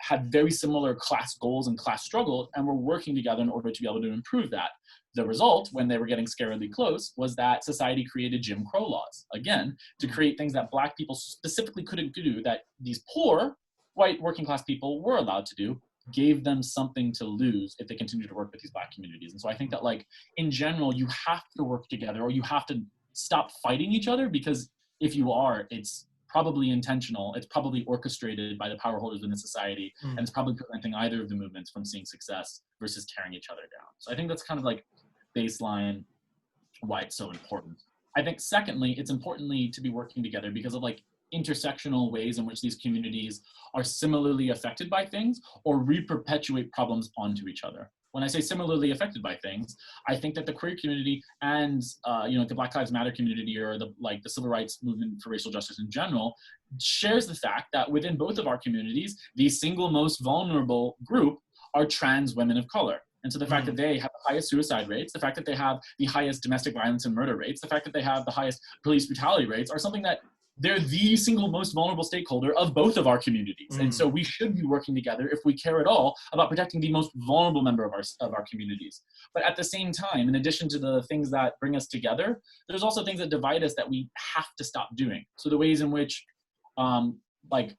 had very similar class goals and class struggles and were working together in order to be able to improve that. The result, when they were getting scarily close, was that society created Jim Crow laws, again, to create things that black people specifically couldn't do that these poor white working class people were allowed to do, gave them something to lose if they continue to work with these black communities. And so I think that like in general, you have to work together or you have to stop fighting each other, because if you are, it's probably intentional, it's probably orchestrated by the power holders within society, and it's probably preventing either of the movements from seeing success versus tearing each other down. So I think that's kind of like baseline why it's so important. I think secondly, it's importantly to be working together because of like intersectional ways in which these communities are similarly affected by things or re-perpetuate problems onto each other. When I say similarly affected by things, I think that the queer community and the Black Lives Matter community or the civil rights movement for racial justice in general shares the fact that within both of our communities, the single most vulnerable group are trans women of color. And so the fact that they have the highest suicide rates, the fact that they have the highest domestic violence and murder rates, the fact that they have the highest police brutality rates are something that they're the single most vulnerable stakeholder of both of our communities. And so we should be working together if we care at all about protecting the most vulnerable member of our communities. But at the same time, in addition to the things that bring us together, there's also things that divide us that we have to stop doing. So the ways in which like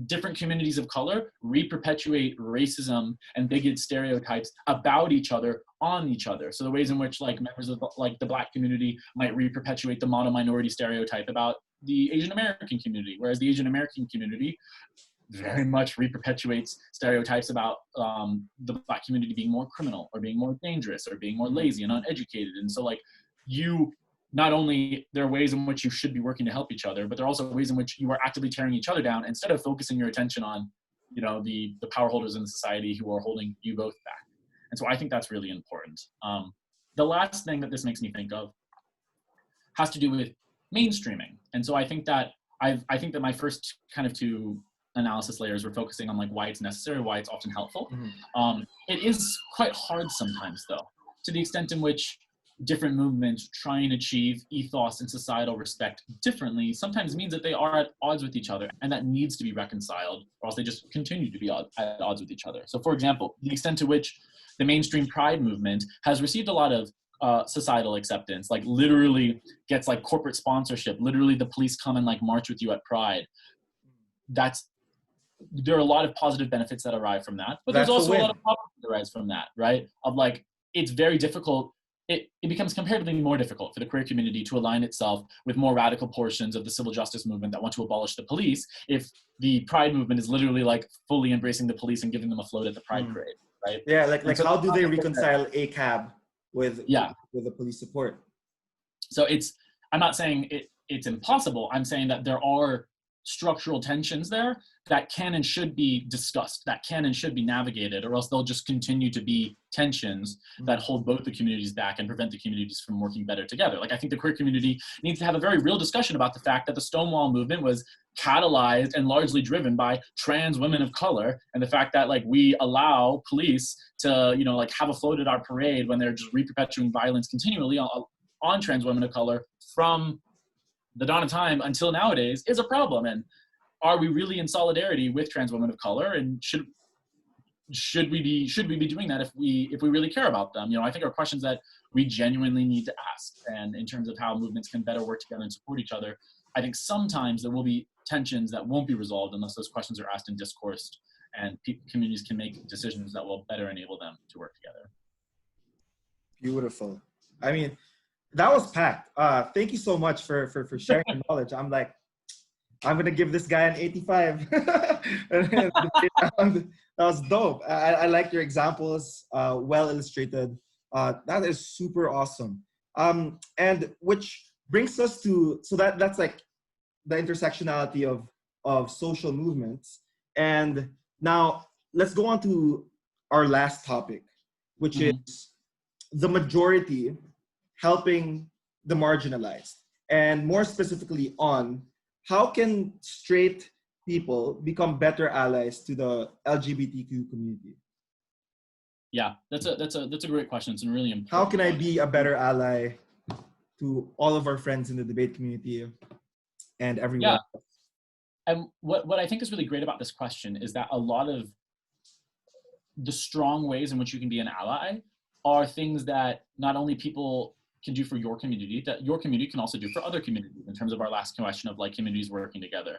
different communities of color re-perpetuate racism and bigot stereotypes about each other on each other. So the ways in which like members of like the Black community might re-perpetuate the mono-minority stereotype about the Asian American community, whereas the Asian American community very much re-perpetuates stereotypes about the Black community being more criminal or being more dangerous or being more lazy and uneducated. And so like not only there are ways in which you should be working to help each other, but there are also ways in which you are actively tearing each other down instead of focusing your attention on, you know, the power holders in society who are holding you both back. And so I think that's really important. The last thing that this makes me think of has to do with mainstreaming. And so I think that my first kind of two analysis layers were focusing on like why it's necessary, why it's often helpful. It is quite hard sometimes though, to the extent in which different movements try and achieve ethos and societal respect differently sometimes means that they are at odds with each other, and that needs to be reconciled, or else they just continue to be at odds with each other. So for example, the extent to which the mainstream pride movement has received a lot of societal acceptance, like literally gets like corporate sponsorship, literally the police come and like march with you at Pride. There are a lot of positive benefits that arrive from that, but there's also a lot of problems that arise from that, right? Of like, it's very difficult. It becomes comparatively more difficult for the queer community to align itself with more radical portions of the civil justice movement that want to abolish the police if the Pride movement is literally like fully embracing the police and giving them a float at the Pride parade, right?
Yeah, like
so
how do they reconcile ACAB with the police support?
So I'm not saying it's impossible. I'm saying that there are structural tensions there that can and should be discussed, that can and should be navigated, or else they'll just continue to be tensions that hold both the communities back and prevent the communities from working better together. Like I think the queer community needs to have a very real discussion about the fact that the Stonewall movement was catalyzed and largely driven by trans women of color, and the fact that like we allow police to, you know, like have a float at our parade when they're just re-perpetuating violence continually on trans women of color from the dawn of time until nowadays is a problem. And are we really in solidarity with trans women of color? And should we be doing that if we really care about them? You know, I think are questions that we genuinely need to ask. And in terms of how movements can better work together and support each other, I think sometimes there will be tensions that won't be resolved unless those questions are asked and discoursed, and communities can make decisions that will better enable them to work together.
Beautiful. I mean, that was packed. Thank you so much for sharing your knowledge. I'm going to give this guy an 85. That was dope. I like your examples, well illustrated. That is super awesome. And which brings us to, so that's like the intersectionality of social movements. And now let's go on to our last topic, which is the majority helping the marginalized, and more specifically on how can straight people become better allies to the LGBTQ community?
Yeah, that's a great question. It's a really important.
How can I be a better ally to all of our friends in the debate community and everyone?
Yeah. And what I think is really great about this question is that a lot of the strong ways in which you can be an ally are things that not only people can do for your community, that your community can also do for other communities, in terms of our last question of like communities working together.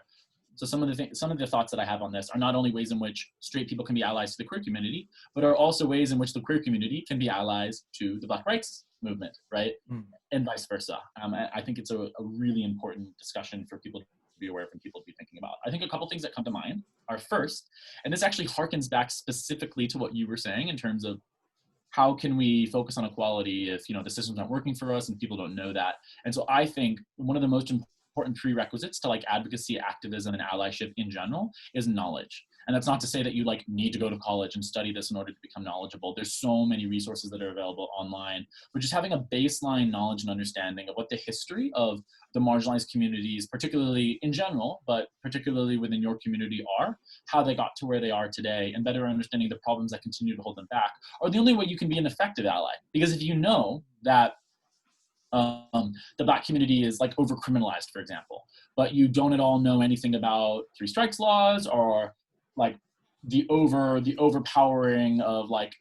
So some of the thoughts that I have on this are not only ways in which straight people can be allies to the queer community, but are also ways in which the queer community can be allies to the Black rights movement, right? And vice versa. I think it's a really important discussion for people to be aware of and people to be thinking about. I think a couple things that come to mind are, first, and this actually harkens back specifically to what you were saying in terms of how can we focus on equality if, you know, the system's not working for us and people don't know that. And so I think one of the most important prerequisites to like advocacy, activism, and allyship in general is knowledge. And that's not to say that you like need to go to college and study this in order to become knowledgeable. There's so many resources that are available online, but just having a baseline knowledge and understanding of what the history of the marginalized communities, particularly in general, but particularly within your community are, how they got to where they are today, and better understanding the problems that continue to hold them back, are the only way you can be an effective ally. Because if you know that the Black community is like over-criminalized, for example, but you don't at all know anything about three strikes laws or like the overpowering of like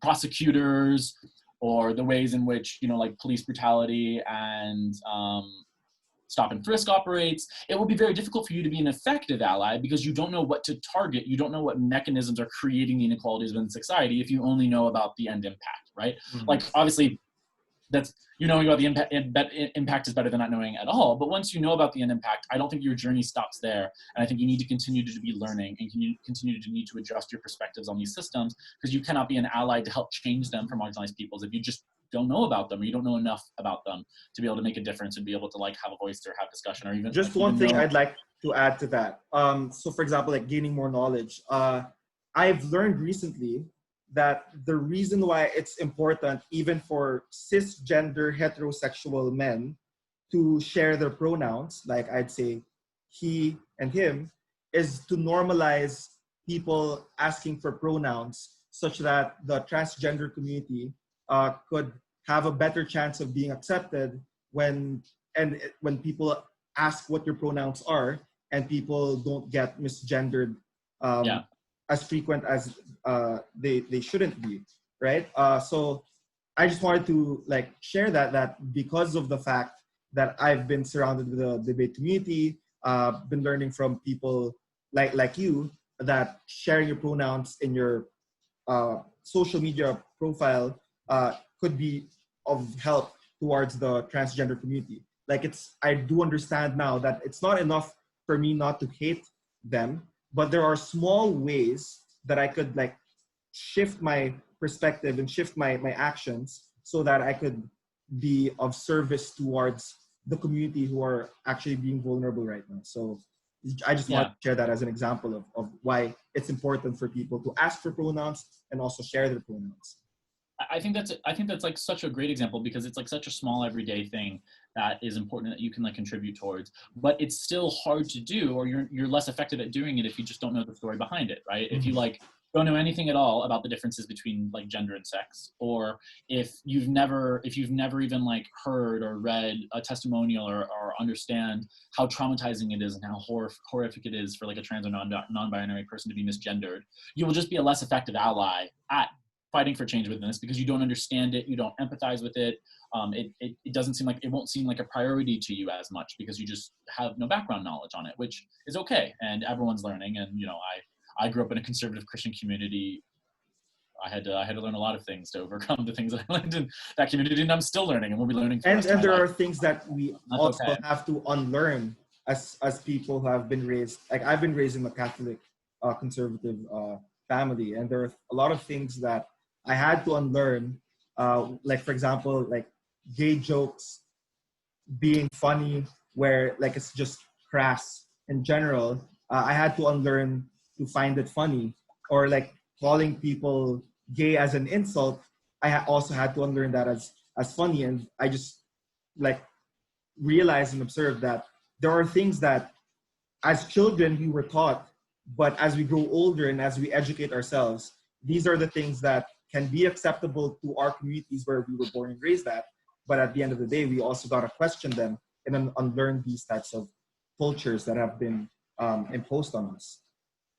prosecutors, or the ways in which, you know, like police brutality and stop and frisk operates, it will be very difficult for you to be an effective ally because you don't know what to target. You don't know what mechanisms are creating the inequalities within society if you only know about the end impact, right? Like, obviously, that's, you knowing about the impact is better than not knowing at all. But once you know about the end impact, I don't think your journey stops there. And I think you need to continue to be learning and continue to need to adjust your perspectives on these systems, because you cannot be an ally to help change them for marginalized peoples if you just don't know about them, or you don't know enough about them to be able to make a difference and be able to like have a voice or have discussion, or even
just
like,
one
even
thing
know.
I'd like to add to that. So for example, like gaining more knowledge. I've learned recently that the reason why it's important even for cisgender heterosexual men to share their pronouns, like I'd say he and him, is to normalize people asking for pronouns such that the transgender community could have a better chance of being accepted when when people ask what your pronouns are, and people don't get misgendered
Yeah.
as frequent as they shouldn't be, right? So I just wanted to like share that because of the fact that I've been surrounded with the debate community, been learning from people like you, that sharing your pronouns in your social media profile could be of help towards the transgender community. Like I do understand now that it's not enough for me not to hate them, but there are small ways that I could like shift my perspective and shift my actions so that I could be of service towards the community who are actually being vulnerable right now. So I just want to share that as an example of why it's important for people to ask for pronouns and also share their pronouns.
I think that's like such a great example, because it's like such a small everyday thing that is important that you can like contribute towards, but it's still hard to do, or you're less effective at doing it if you just don't know the story behind it, right? If you like don't know anything at all about the differences between like gender and sex, or if you've never even like heard or read a testimonial or understand how traumatizing it is and how horrific it is for like a trans or non-binary person to be misgendered, you will just be a less effective ally at fighting for change within this, because you don't understand it, you don't empathize with it. It doesn't seem like, it won't seem like a priority to you as much because you just have no background knowledge on it, which is okay. And everyone's learning. And, you know, I grew up in a conservative Christian community. I had to learn a lot of things to overcome the things that I learned in that community, and I'm still learning, and we'll be learning for the rest of my
there
life.
are things that we also have to unlearn as people who have been raised, like I've been raised in a Catholic conservative family, and there are a lot of things that I had to unlearn, like for example, like gay jokes being funny, where like it's just crass in general. I had to unlearn to find it funny, or like calling people gay as an insult. I also had to unlearn that as funny, and I just like realized and observed that there are things that as children we were taught, but as we grow older and as we educate ourselves, these are the things that can be acceptable to our communities where we were born and raised at. But at the end of the day, we also got to question them and unlearn these types of cultures that have been imposed on us.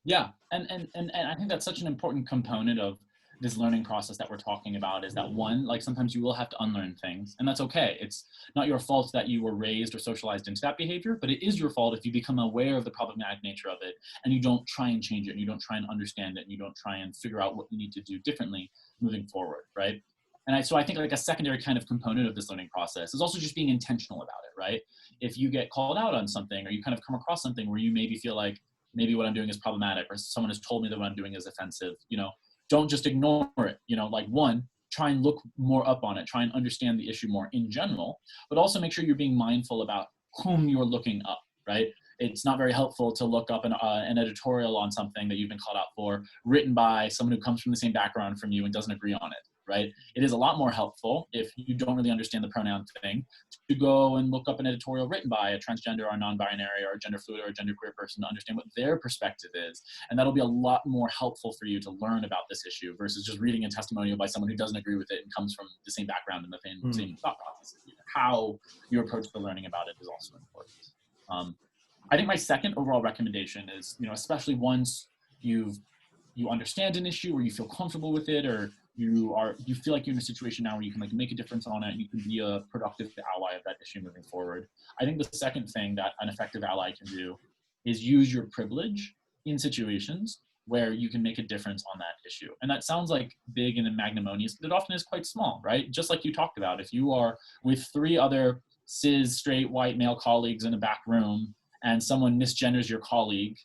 Yeah, and I think that's such an important component of this learning process that we're talking about, is that one, like sometimes you will have to unlearn things, and that's okay. It's not your fault that you were raised or socialized into that behavior, but it is your fault if you become aware of the problematic nature of it and you don't try and change it, and you don't try and understand it, and you don't try and figure out what you need to do differently moving forward, right? And so I think like a secondary kind of component of this learning process is also just being intentional about it, right? If you get called out on something, or you kind of come across something where you maybe feel like maybe what I'm doing is problematic, or someone has told me that what I'm doing is offensive, you know, don't just ignore it. You know, like one, try and look more up on it, try and understand the issue more in general, but also make sure you're being mindful about whom you're looking up, right? It's not very helpful to look up an editorial on something that you've been called out for, written by someone who comes from the same background from you and doesn't agree on it, right? It is a lot more helpful, if you don't really understand the pronoun thing, to go and look up an editorial written by a transgender or non-binary or a gender fluid or a genderqueer person to understand what their perspective is. And that'll be a lot more helpful for you to learn about this issue versus just reading a testimonial by someone who doesn't agree with it and comes from the same background and the same thought process. How you approach the learning about it is also important. I think my second overall recommendation is, you know, especially once you understand an issue or you feel comfortable with it, or you feel like you're in a situation now where you can like make a difference on it, and you can be a productive ally of that issue moving forward. I think the second thing that an effective ally can do is use your privilege in situations where you can make a difference on that issue. And that sounds like big and magnanimous, but it often is quite small, right? Just like you talked about, if you are with 3 other cis, straight, white male colleagues in a back room and someone misgenders your colleague,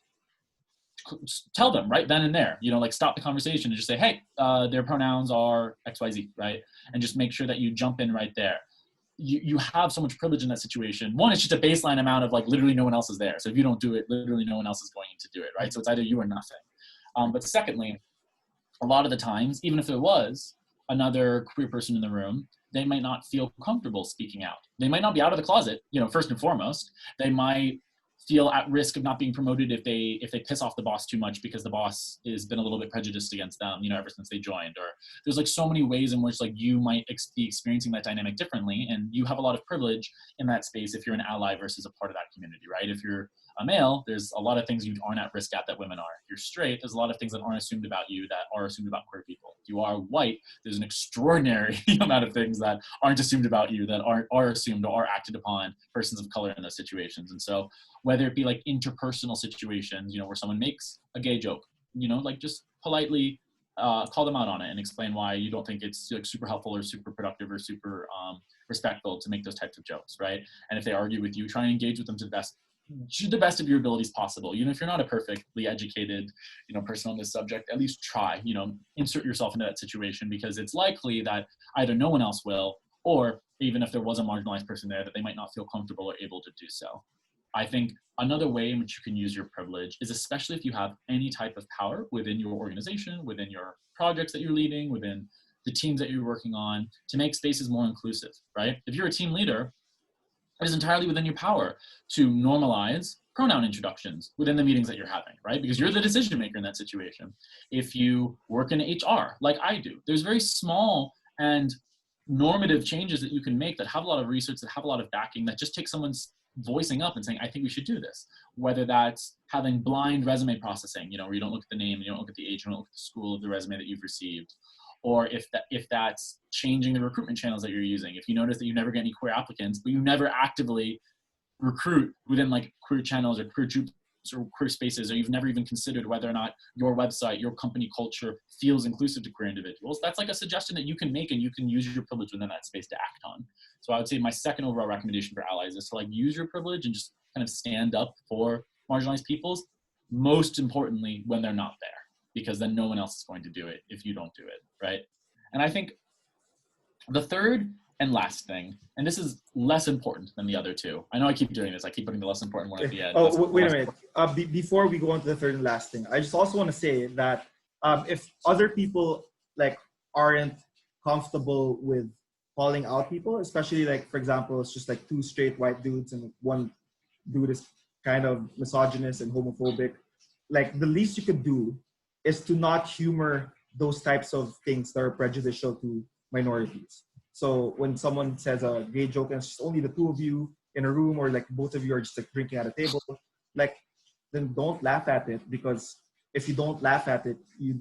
tell them right then and there, like stop the conversation and just say, hey, their pronouns are XYZ, right? And just make sure that you jump in right there. You have so much privilege in that situation. One, it's just a baseline amount of like literally no one else is there. So if you don't do it, literally no one else is going to do it, right? So it's either you or nothing. But secondly, a lot of the times, even if there was another queer person in the room, they might not feel comfortable speaking out. They might not be out of the closet, first and foremost. They might feel at risk of not being promoted if they piss off the boss too much because the boss has been a little bit prejudiced against them, ever since they joined. Or there's like so many ways in which like you might be experiencing that dynamic differently, and you have a lot of privilege in that space if you're an ally versus a part of that community, right? If you're a male, there's a lot of things you aren't at risk at that women are. If you're straight, there's a lot of things that aren't assumed about you that are assumed about queer people. If you are white, there's an extraordinary amount of things that aren't assumed about you that are assumed or are acted upon persons of color in those situations. And so whether it be like interpersonal situations, where someone makes a gay joke, like just politely call them out on it and explain why you don't think it's like super helpful or super productive or super respectful to make those types of jokes, right? And if they argue with you, try and engage with them to the best of your abilities possible. If you're not a perfectly educated, person on this subject, at least try, insert yourself into that situation, because it's likely that either no one else will, or even if there was a marginalized person there, that they might not feel comfortable or able to do so. I think another way in which you can use your privilege is, especially if you have any type of power within your organization, within your projects that you're leading, within the teams that you're working on, to make spaces more inclusive, right? If you're a team leader, it is entirely within your power to normalize pronoun introductions within the meetings that you're having, right? Because you're the decision maker in that situation. If you work in HR, like I do, there's very small and normative changes that you can make that have a lot of research, that have a lot of backing, that just take someone's voicing up and saying, I think we should do this. Whether that's having blind resume processing, where you don't look at the name, you don't look at the age, you don't look at the school of the resume that you've received. Or if that's changing the recruitment channels that you're using. If you notice that you never get any queer applicants, but you never actively recruit within like queer channels or queer groups or queer spaces, or you've never even considered whether or not your website, your company culture feels inclusive to queer individuals, that's like a suggestion that you can make, and you can use your privilege within that space to act on. So I would say my second overall recommendation for allies is to like use your privilege and just kind of stand up for marginalized peoples, most importantly when they're not there, because then no one else is going to do it if you don't do it, right? And I think the third and last thing, and this is less important than the other two. I know I keep doing this. I keep putting the less important one at the end.
Oh, wait a minute. Before we go on to the third and last thing, I just also want to say that if other people like aren't comfortable with calling out people, especially like, for example, it's just like 2 straight white dudes and one dude is kind of misogynist and homophobic, like the least you could do is to not humor those types of things that are prejudicial to minorities. So when someone says a gay joke and it's just only the 2 of you in a room, or like both of you are just like drinking at a table, like then don't laugh at it, because if you don't laugh at it, you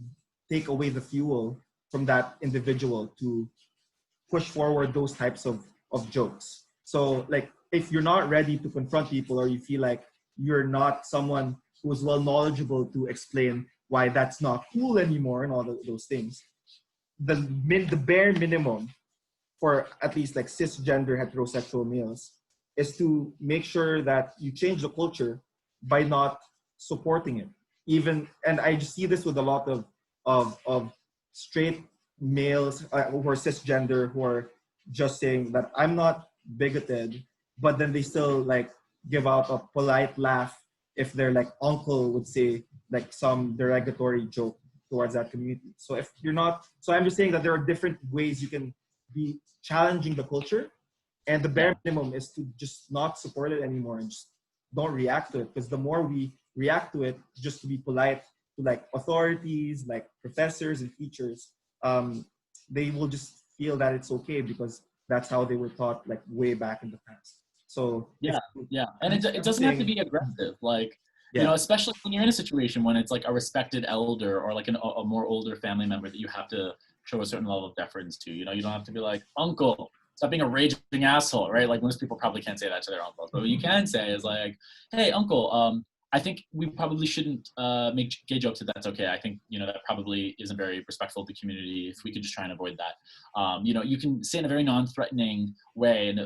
take away the fuel from that individual to push forward those types of jokes. So like if you're not ready to confront people, or you feel like you're not someone who is well knowledgeable to explain why that's not cool anymore and all those things, the bare minimum for at least like cisgender heterosexual males is to make sure that you change the culture by not supporting it. And I just see this with a lot of straight males who are cisgender, who are just saying that I'm not bigoted, but then they still like give out a polite laugh if their like uncle would say like some derogatory joke towards that community. So if you're not, so I'm just saying that there are different ways you can be challenging the culture, and the bare minimum is to just not support it anymore and just don't react to it, because the more we react to it just to be polite to like authorities, like professors and teachers, they will just feel that it's okay because that's how they were taught like way back in the past. So
and it doesn't have to be aggressive, like especially when you're in a situation when it's like a respected elder or like a more older family member that you have to show a certain level of deference to. You know, you don't have to be like, uncle, stop being a raging asshole, right? Like most people probably can't say that to their uncles. But what you can say is like, hey, uncle, I think we probably shouldn't make gay jokes if that's okay. I think, you know, that probably isn't very respectful of the community if we could just try and avoid that. You know, you can say in a very non-threatening way and,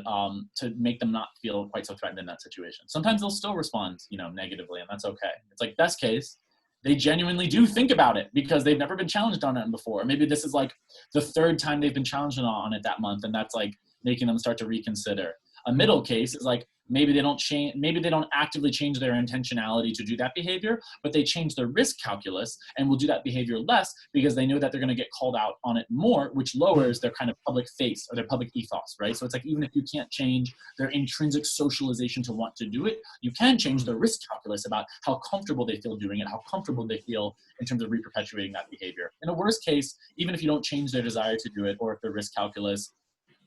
to make them not feel quite so threatened in that situation. Sometimes they'll still respond, you know, negatively, and that's okay. It's like best case, they genuinely do think about it because they've never been challenged on it before. Maybe this is like the third time they've been challenged on it that month, and that's like making them start to reconsider. A middle case is like, maybe they don't actively change their intentionality to do that behavior, but they change their risk calculus and will do that behavior less because they know that they're going to get called out on it more, which lowers their kind of public face or their public ethos, right? So it's like, even if you can't change their intrinsic socialization to want to do it, you can change their risk calculus about how comfortable they feel doing it, how comfortable they feel in terms of reperpetuating that behavior. In a worst case, even if you don't change their desire to do it, or if their risk calculus,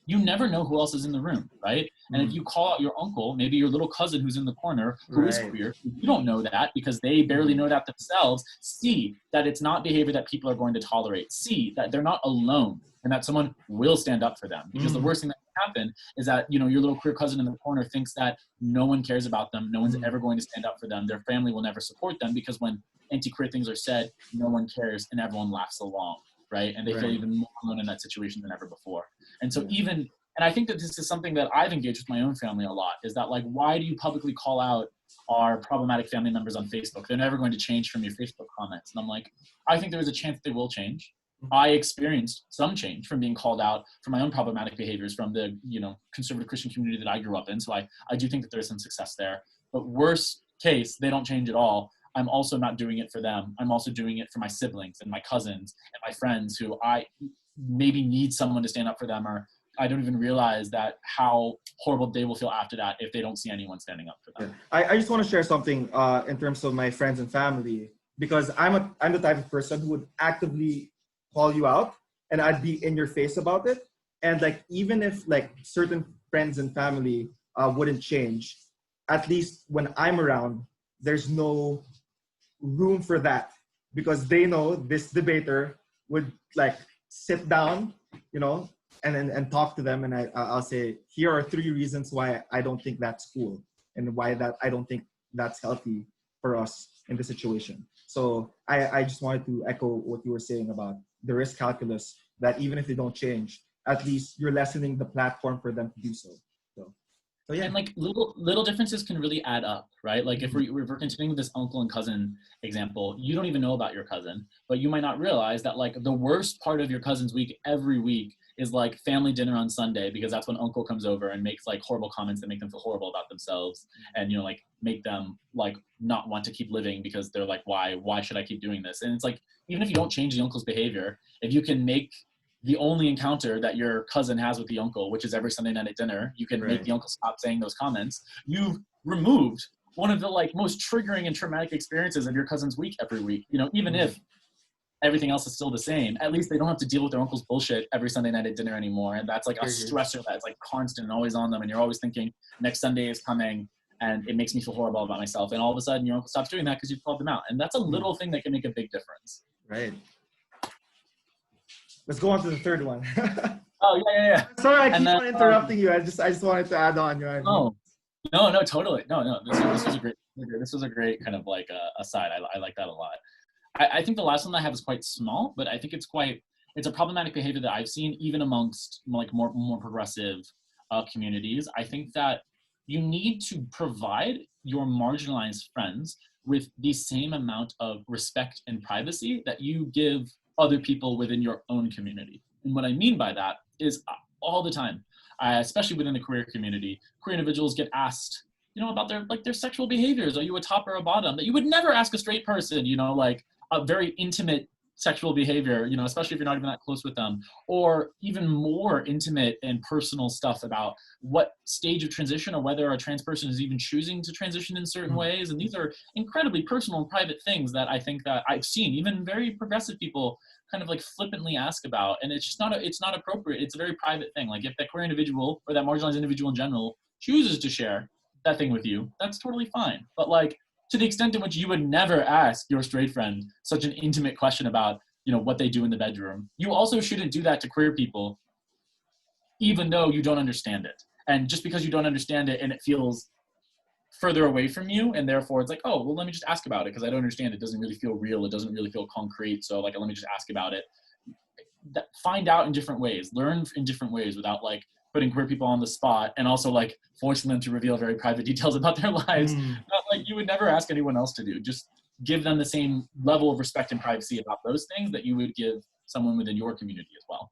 you never know who else is in the room, right? And if you call out your uncle, maybe your little cousin who's in the corner who is queer, you don't know that because they barely know that themselves, see that it's not behavior that people are going to tolerate, see that they're not alone and that someone will stand up for them. Because the worst thing that can happen is that, you know, your little queer cousin in the corner thinks that no one cares about them, no one's ever going to stand up for them, their family will never support them because when anti-queer things are said, no one cares and everyone laughs along. Right? And they feel even more alone in that situation than ever before. And so and I think that this is something that I've engaged with my own family a lot, is that like, why do you publicly call out our problematic family members on Facebook? They're never going to change from your Facebook comments. And I'm like, I think there is a chance they will change. I experienced some change from being called out for my own problematic behaviors from the, you know, conservative Christian community that I grew up in. So I do think that there's some success there. But worst case, they don't change at all. I'm also not doing it for them. I'm also doing it for my siblings and my cousins and my friends who I maybe need someone to stand up for them, or I don't even realize that how horrible they will feel after that if they don't see anyone standing up for them.
I just want to share something in terms of my friends and family, because I'm the type of person who would actively call you out and I'd be in your face about it. And like, even if like certain friends and family wouldn't change, at least when I'm around, there's no room for that, because they know this debater would like sit down, you know, and talk to them, and I'll say, here are 3 reasons why I don't think that's cool and why that I don't think that's healthy for us in the situation. So I just wanted to echo what you were saying about the risk calculus, that even if they don't change, at least you're lessening the platform for them to do so. So yeah.
And like little differences can really add up, right? Like if we're continuing with this uncle and cousin example, you don't even know about your cousin, but you might not realize that like the worst part of your cousin's week every week is like family dinner on Sunday, because that's when uncle comes over and makes like horrible comments that make them feel horrible about themselves, and, you know, like make them like not want to keep living because they're like, why should I keep doing this? And it's like, even if you don't change the uncle's behavior, if you can make the only encounter that your cousin has with the uncle, which is every Sunday night at dinner, you can make the uncle stop saying those comments. You've removed one of the like most triggering and traumatic experiences of your cousin's week every week. You know, even if everything else is still the same, at least they don't have to deal with their uncle's bullshit every Sunday night at dinner anymore. And that's like a stressor that's like constant and always on them. And you're always thinking, next Sunday is coming and it makes me feel horrible about myself. And all of a sudden your uncle stops doing that because you've called them out. And that's a little thing that can make a big difference.
Right. Let's go on to the third one.
Oh, yeah.
Sorry, I keep on interrupting you. I just wanted to add on.
No, totally. No. This was a great kind of like aside. I like that a lot. I think the last one I have is quite small, but I think it's a problematic behavior that I've seen even amongst like more progressive communities. I think that you need to provide your marginalized friends with the same amount of respect and privacy that you give other people within your own community. And what I mean by that is all the time, especially within the queer community, queer individuals get asked, you know, about their sexual behaviors. Are you a top or a bottom? That you would never ask a straight person, you know, like a very intimate sexual behavior, you know, especially if you're not even that close with them, or even more intimate and personal stuff about what stage of transition or whether a trans person is even choosing to transition in certain ways. And these are incredibly personal and private things that I think that I've seen even very progressive people kind of like flippantly ask about. And it's just it's not appropriate. It's a very private thing. Like if that queer individual or that marginalized individual in general chooses to share that thing with you, that's totally fine. But like, to the extent in which you would never ask your straight friend such an intimate question about what they do in the bedroom. You also shouldn't do that to queer people, even though you don't understand it. And just because you don't understand it and it feels further away from you, and therefore it's like, oh, well, let me just ask about it because I don't understand. It doesn't really feel real. It doesn't really feel concrete. So like, let me just ask about it. Find out in different ways, learn in different ways without like putting queer people on the spot and also like forcing them to reveal very private details about their lives. Not like you would never ask anyone else to do. Just give them the same level of respect and privacy about those things that you would give someone within your community as well.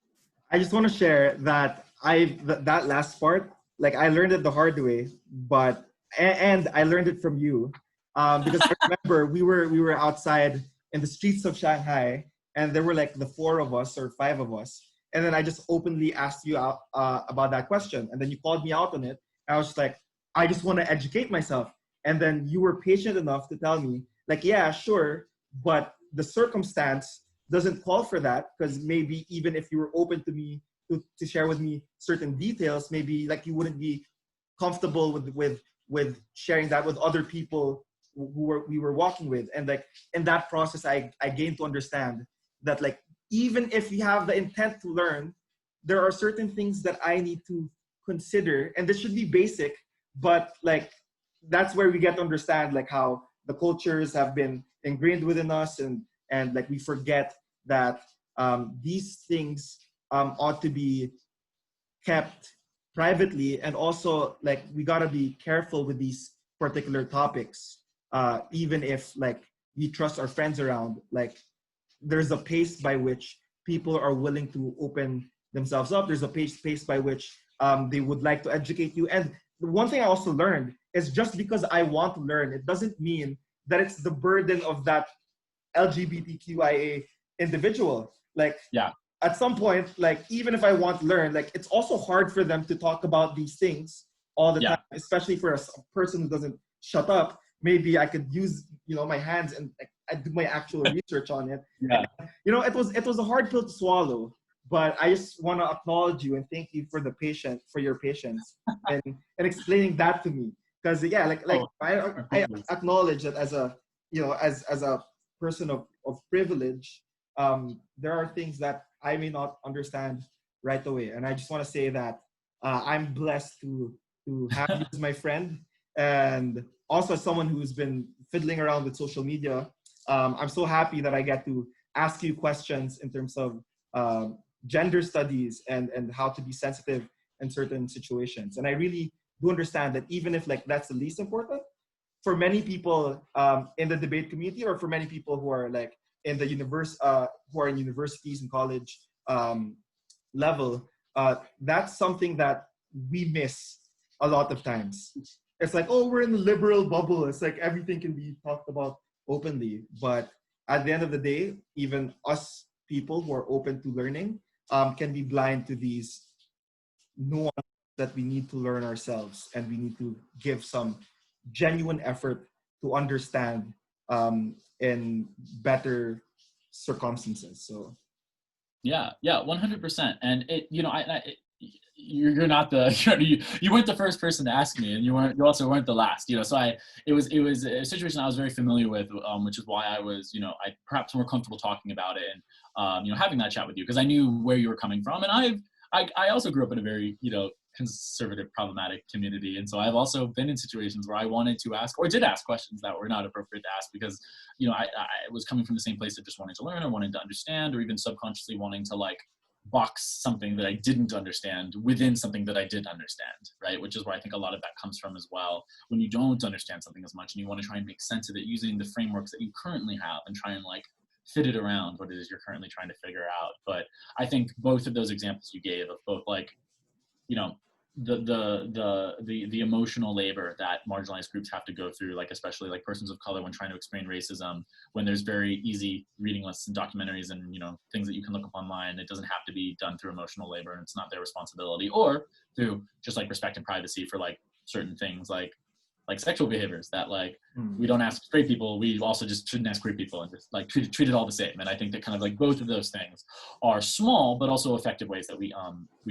I just want to share that that last part, like I learned it the hard way, but and I learned it from you, because I remember we were outside in the streets of Shanghai, and there were like the 4 of us or 5 of us, and then I just openly asked you out about that question, and then you called me out on it. And I was just like, I just want to educate myself, and then you were patient enough to tell me, like, yeah, sure, but the circumstance doesn't call for that, because maybe even if you were open to me to share with me certain details, maybe like you wouldn't be comfortable with sharing that with other people we were walking with. And like in that process, I gained to understand that like even if you have the intent to learn, there are certain things that I need to consider, and this should be basic, but like that's where we get to understand like how the cultures have been ingrained within us, and like we forget that these things ought to be kept privately, and also like we gotta be careful with these particular topics, even if like we trust our friends around. Like there's a pace by which people are willing to open themselves up. There's a pace by which they would like to educate you. And the one thing I also learned is just because I want to learn, it doesn't mean that it's the burden of that LGBTQIA individual. Like
Yeah.
at some point, like even if I want to learn, like it's also hard for them to talk about these things all the time, especially for a person who doesn't shut up. Maybe I could use my hands and like, I do my actual research on it.
Yeah.
And, it was a hard pill to swallow, but I just want to acknowledge you and thank you for your patience and explaining that to me. Because I acknowledge that as a as a person of privilege, there are things that I may not understand right away. And I just want to say that I'm blessed to have you as my friend, and also as someone who's been fiddling around with social media. I'm so happy that I get to ask you questions in terms of gender studies and how to be sensitive in certain situations. And I really do understand that even if like that's the least important, for many people in the debate community, or for many people who are like in the who are in universities and college level, that's something that we miss a lot of times. It's like, oh, we're in the liberal bubble. It's like everything can be talked about openly. But at the end of the day, even us people who are open to learning can be blind to these nuances that we need to learn ourselves, and we need to give some genuine effort to understand in better circumstances. So
yeah, 100%. And you're not the you weren't the first person to ask me, and you also weren't the last. So it was a situation I was very familiar with, which is why I was I perhaps more comfortable talking about it and having that chat with you, because I knew where you were coming from. And I also grew up in a very conservative, problematic community, and so I've also been in situations where I wanted to ask or did ask questions that were not appropriate to ask, because I was coming from the same place of just wanting to learn or wanting to understand, or even subconsciously wanting to like box something that I didn't understand within something that I did understand, right? Which is where I think a lot of that comes from as well. When you don't understand something as much and you want to try and make sense of it using the frameworks that you currently have and try and like fit it around what it is you're currently trying to figure out. But I think both of those examples you gave of both like the emotional labor that marginalized groups have to go through, like especially like persons of color when trying to explain racism, when there's very easy reading lists and documentaries and things that you can look up online. It doesn't have to be done through emotional labor, and it's not their responsibility, or through just like respect and privacy for like certain things like sexual behaviors that like we don't ask straight people, we also just shouldn't ask queer people, and just like treat it all the same. And I think that kind of like both of those things are small but also effective ways that we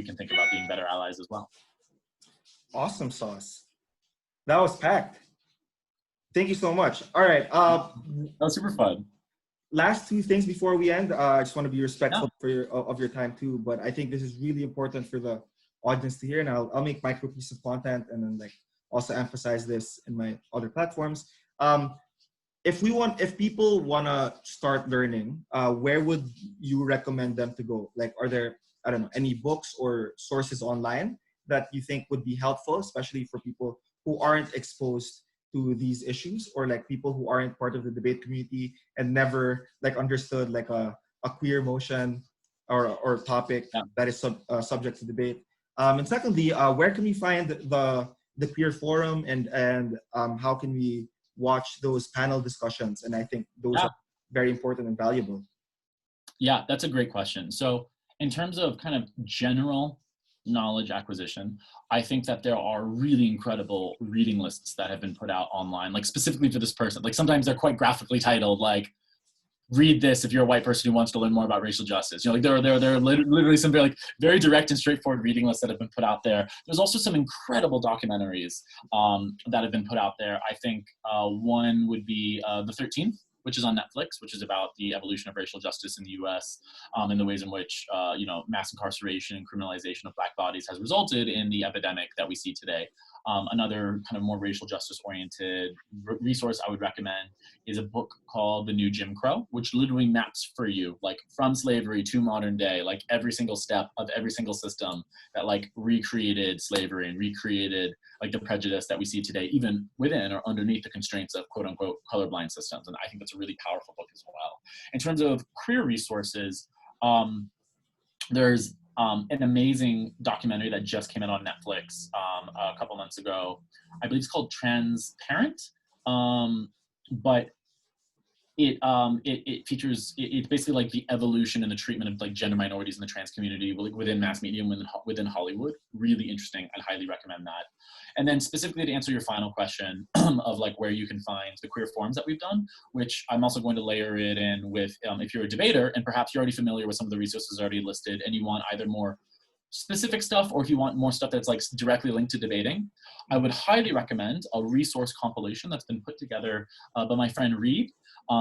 can think about being better allies as well.
Awesome sauce. That was packed. Thank you so much. All right.
That was super fun.
last two things before we end. I just want to be
Yeah.
respectful of your time too, but I think this is really important for the audience to hear, and I'll make micro piece of content and then like also emphasize this in my other platforms. If people want to start learning, where would you recommend them to go? Like, are there, I don't know, any books or sources online that you think would be helpful, especially for people who aren't exposed to these issues, or like people who aren't part of the debate community and never like understood like a queer motion or topic
Yeah.
that is subject to debate? And secondly, where can we find the queer forum, and how can we watch those panel discussions? And I think those
Yeah.
are very important and valuable.
Yeah, that's a great question. So in terms of kind of general knowledge acquisition, I think that there are really incredible reading lists that have been put out online, like specifically for this person. Like sometimes they're quite graphically titled, like, read this if you're a white person who wants to learn more about racial justice. You know, like there are literally some very, like, very direct and straightforward reading lists that have been put out there. There's also some incredible documentaries that have been put out there. I think one would be The 13th, which is on Netflix, which is about the evolution of racial justice in the U.S. And the ways in which mass incarceration and criminalization of Black bodies has resulted in the epidemic that we see today. Another kind of more racial justice oriented resource I would recommend is a book called The New Jim Crow, which literally maps for you, like from slavery to modern day, like every single step of every single system that like recreated slavery and recreated like the prejudice that we see today, even within or underneath the constraints of quote unquote colorblind systems. And I think that's a really powerful book as well. In terms of queer resources, there's an amazing documentary that just came out on Netflix a couple months ago. I believe it's called Transparent, but it features it's basically like the evolution and the treatment of like gender minorities in the trans community within mass media and within Hollywood. Really interesting. I'd highly recommend that. And then specifically to answer your final question of like where you can find the queer forums that we've done, which I'm also going to layer it in with if you're a debater and perhaps you're already familiar with some of the resources already listed and you want either more specific stuff or if you want more stuff that's like directly linked to debating, I would highly recommend a resource compilation that's been put together by my friend Reed.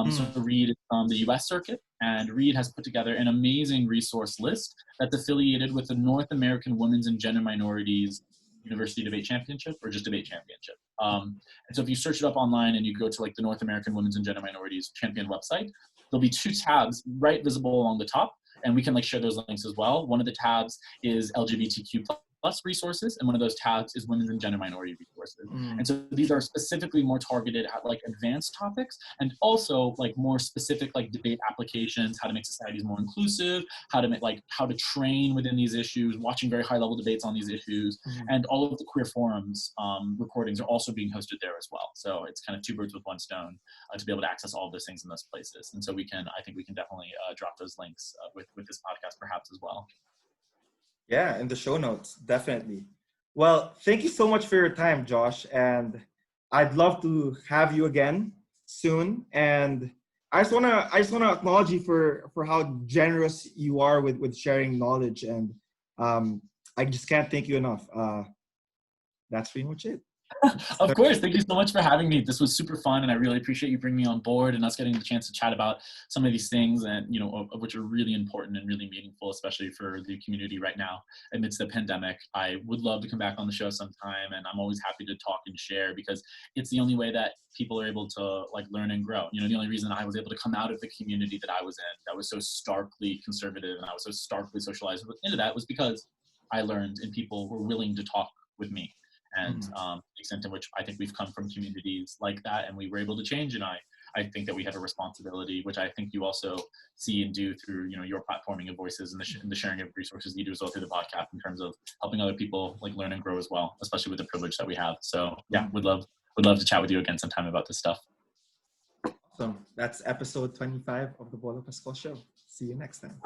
So Reed is from the US circuit, and Reed has put together an amazing resource list that's affiliated with the North American Women's and Gender Minorities University Debate Championship, or just Debate Championship. And so if you search it up online and you go to like the North American Women's and Gender Minorities Champion website, there'll be two tabs right visible along the top, and we can like share those links as well. One of the tabs is LGBTQ plus resources, and one of those tabs is women's and gender minority resources. And so these are specifically more targeted at like advanced topics, and also like more specific like debate applications, how to make societies more inclusive, how to train within these issues, watching very high level debates on these issues, and all of the queer forums recordings are also being hosted there as well. So it's kind of two birds with one stone to be able to access all of those things in those places. And so I think we can definitely drop those links with this podcast perhaps as well.
Yeah, in the show notes, definitely. Well, thank you so much for your time, Josh. And I'd love to have you again soon. And I just wanna acknowledge you for how generous you are with sharing knowledge. And I just can't thank you enough. That's pretty much it.
Of course. Thank you so much for having me. This was super fun, and I really appreciate you bringing me on board and us getting the chance to chat about some of these things, and of which are really important and really meaningful, especially for the community right now amidst the pandemic. I would love to come back on the show sometime, and I'm always happy to talk and share because it's the only way that people are able to like learn and grow. The only reason I was able to come out of the community that I was in, that was so starkly conservative and I was so starkly socialized into that, was because I learned and people were willing to talk with me. And the extent in which I think we've come from communities like that and we were able to change. And I think that we have a responsibility, which I think you also see and do through, your platforming of voices and the sharing of resources you do as well through the podcast in terms of helping other people like learn and grow as well, especially with the privilege that we have. So yeah, would love to chat with you again sometime about this stuff.
Awesome. That's episode 25 of the Bolo Pascual Show. See you next time.